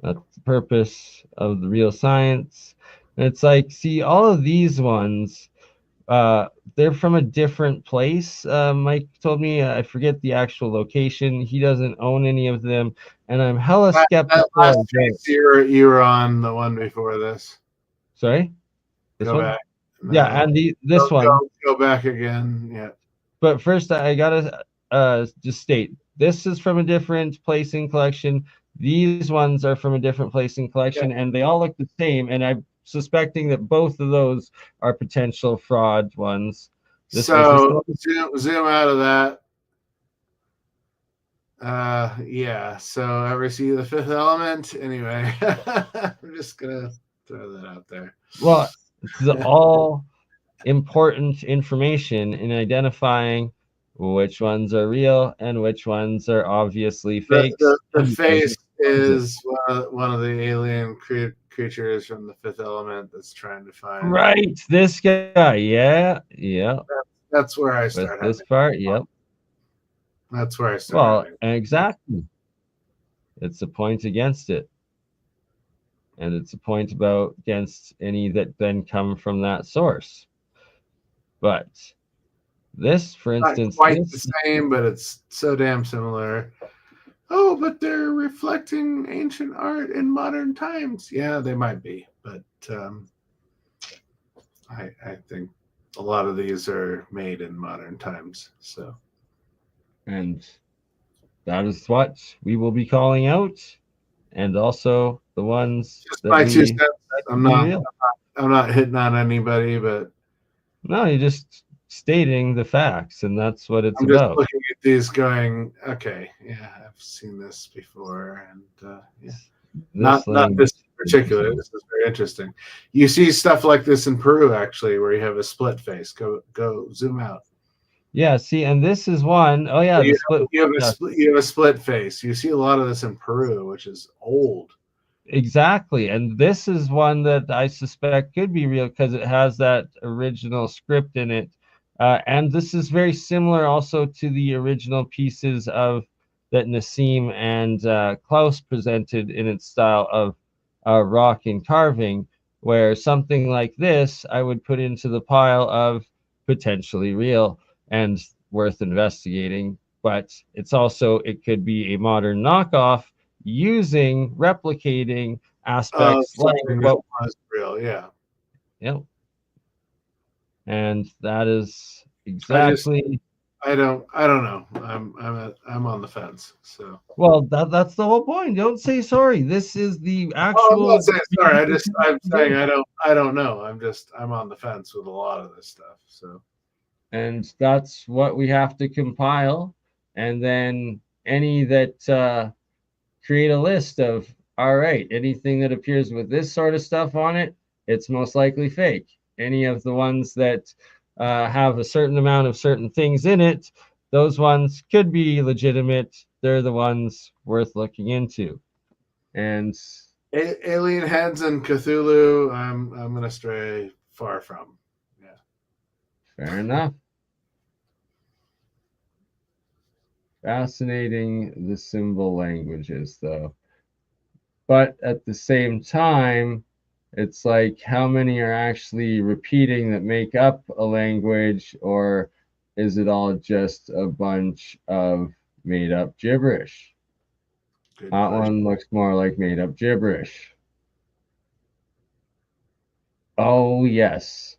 That's the purpose of the real science. And it's like, see, all of these ones, they're from a different place. Mike told me, I forget the actual location. He doesn't own any of them, and I'm hella skeptical. You were on the one before this. Sorry, this go one. Back. Yeah, and this one. Go back again. Yeah. But first, I gotta just state, this is from a different place in collection. These ones are from a different place in collection, and they all look the same. And I'm suspecting that both of those are potential fraud ones. So zoom out of that. Yeah. So ever see The Fifth Element? Anyway, I'm just gonna throw that out there. Well, it's all important information in identifying which ones are real and which ones are obviously fake. The face is one of the alien creatures from The Fifth Element that's trying to find. Right, this guy. Yeah. That's where I start. This part. Yep. That's where I start. Well, exactly. It's a point against it, and it's a point against any that then come from that source. But this, for instance, not quite the same, but it's so damn similar. Oh, but they're reflecting ancient art in modern times. Yeah, they might be, but I think a lot of these are made in modern times. So, and that is what we will be calling out, and also the ones just that by 2 cents. I'm not hitting on anybody, but no, you're just stating the facts, and that's what it's I'm about. Just looking at these, going, okay, yeah, I've seen this before, and yeah, not this in particular. This is very interesting. You see stuff like this in Peru, actually, where you have a split face. Go zoom out. Yeah, see, and this is one. Oh yeah, you have a split face. You see a lot of this in Peru, which is old. Exactly, and this is one that I suspect could be real because it has that original script in it, and this is very similar also to the original pieces that Nassim and Klaus presented in its style of rock and carving, where something like this I would put into the pile of potentially real and worth investigating, but it could be a modern knockoff replicating aspects like something that what was real, yeah. Yep. And that is I just exactly I don't know. I'm on the fence. So well that's the whole point. Don't say sorry. This is the I'm not actual saying sorry. I'm saying I don't know. I'm on the fence with a lot of this stuff. So and that's what we have to compile. And then any that create a list of all right, anything that appears with this sort of stuff on it, it's most likely fake. Any of the ones that have a certain amount of certain things in it, those ones could be legitimate. They're the ones worth looking into. And alien heads and Cthulhu, I'm gonna stray far from. Yeah. fair enough. Fascinating the symbol languages, though. But at the same time, it's like how many are actually repeating that make up a language, or is it all just a bunch of made up gibberish? Good That question. one looks more like made up gibberish. Oh, yes.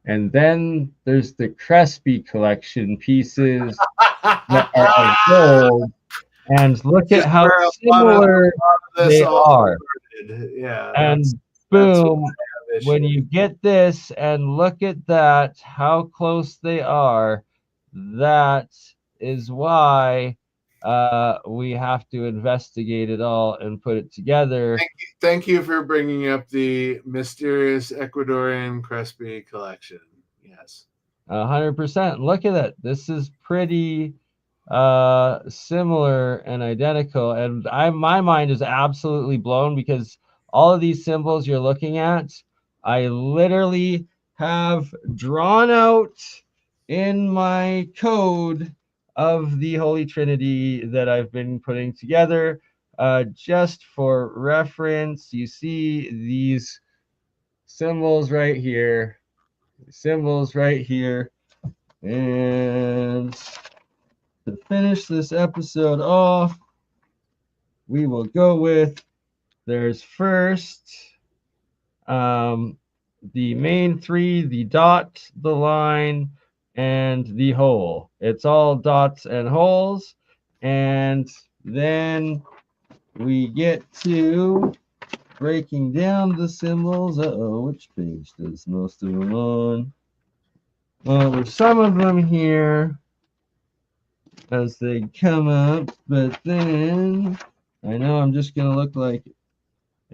And then there's the Crespi collection pieces that are of gold. And look at Just how where a similar lot of this they all are. started. Yeah, And that's what boom, I have when issue. you get this and look at that, how close they are, that is why we have to investigate it all and put it together. Thank you for bringing up the mysterious Ecuadorian Crespi collection. Yes. 100%. Look at that. This is pretty similar and identical, and my mind is absolutely blown because all of these symbols you're looking at, I literally have drawn out in my code of the Holy Trinity that I've been putting together. Just for reference, you see these symbols right here, and to finish this episode off, we will go with there's first the main three, the dot, the line, and the hole. It's all dots and holes. And then we get to breaking down the symbols. Uh-oh, which page does most of them on? Well, there's some of them here as they come up, but then I know I'm just going to look like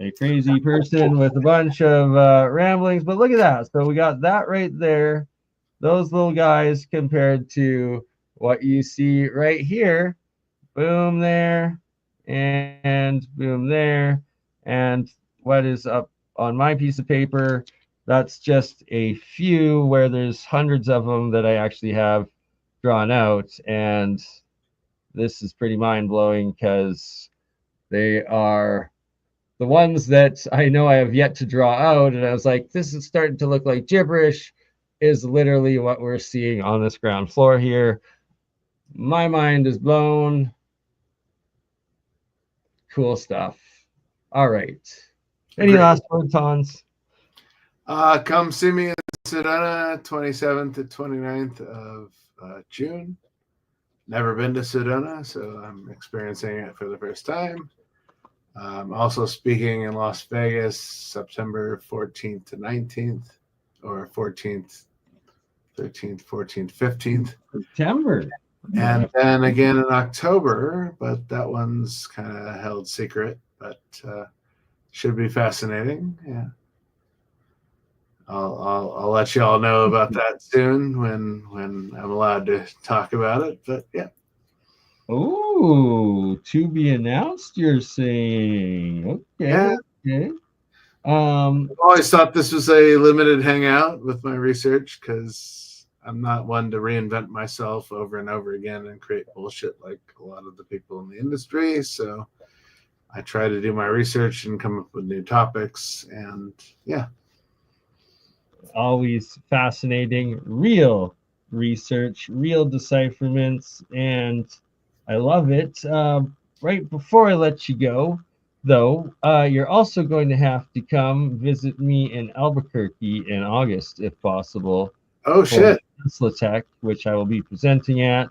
a crazy person with a bunch of ramblings, but look at that. So we got that right there, those little guys compared to what you see right here. Boom there, and boom there. And what is up on my piece of paper, that's just a few where there's hundreds of them that I actually have drawn out. And this is pretty mind-blowing because they are the ones that I know I have yet to draw out. And I was like, this is starting to look like gibberish, is literally what we're seeing on this ground floor here. My mind is blown. Cool stuff. All right. Any Great. last words, Hans? Come see me in Sedona, 27th to 29th of June. Never been to Sedona, so I'm experiencing it for the first time. Also speaking in Las Vegas, September 14th to 19th, or 14th, 13th, 14th, 15th. September. And then again in October, but that one's kind of held secret, but should be fascinating. Yeah. I'll let you all know about that soon when I'm allowed to talk about it. But yeah. Oh, to be announced, you're saying. Okay. Yeah. Okay. I've always thought this was a limited hangout with my research because I'm not one to reinvent myself over and over again and create bullshit like a lot of the people in the industry. So I try to do my research and come up with new topics. And yeah. Always fascinating, real research, real decipherments, and I love it. Right before I let you go, though, you're also going to have to come visit me in Albuquerque in August, if possible. Oh, shit. Tesla Tech, which I will be presenting at.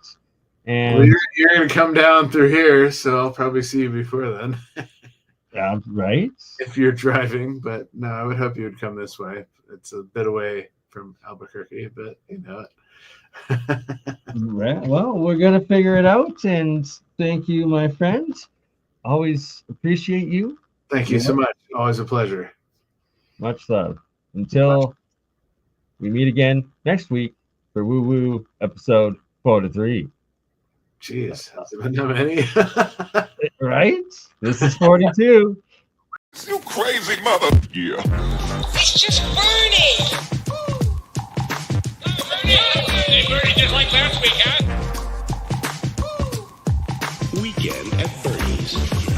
And well, you're going to come down through here, so I'll probably see you before then. Right? If you're driving, but no, I would hope you would come this way. It's a bit away from Albuquerque, but you know it. Right. Well, we're going to figure it out. And thank you, my friend. Always appreciate you. Thank you so much. Always a pleasure. Much love. Until we meet again next week for Woo Woo episode 43. Jeez, has it been that many? Right? This is 42. You crazy mother. Yeah. It's just Bernie! Hey, Bernie, just like last week, huh? Weekend at Bernie's.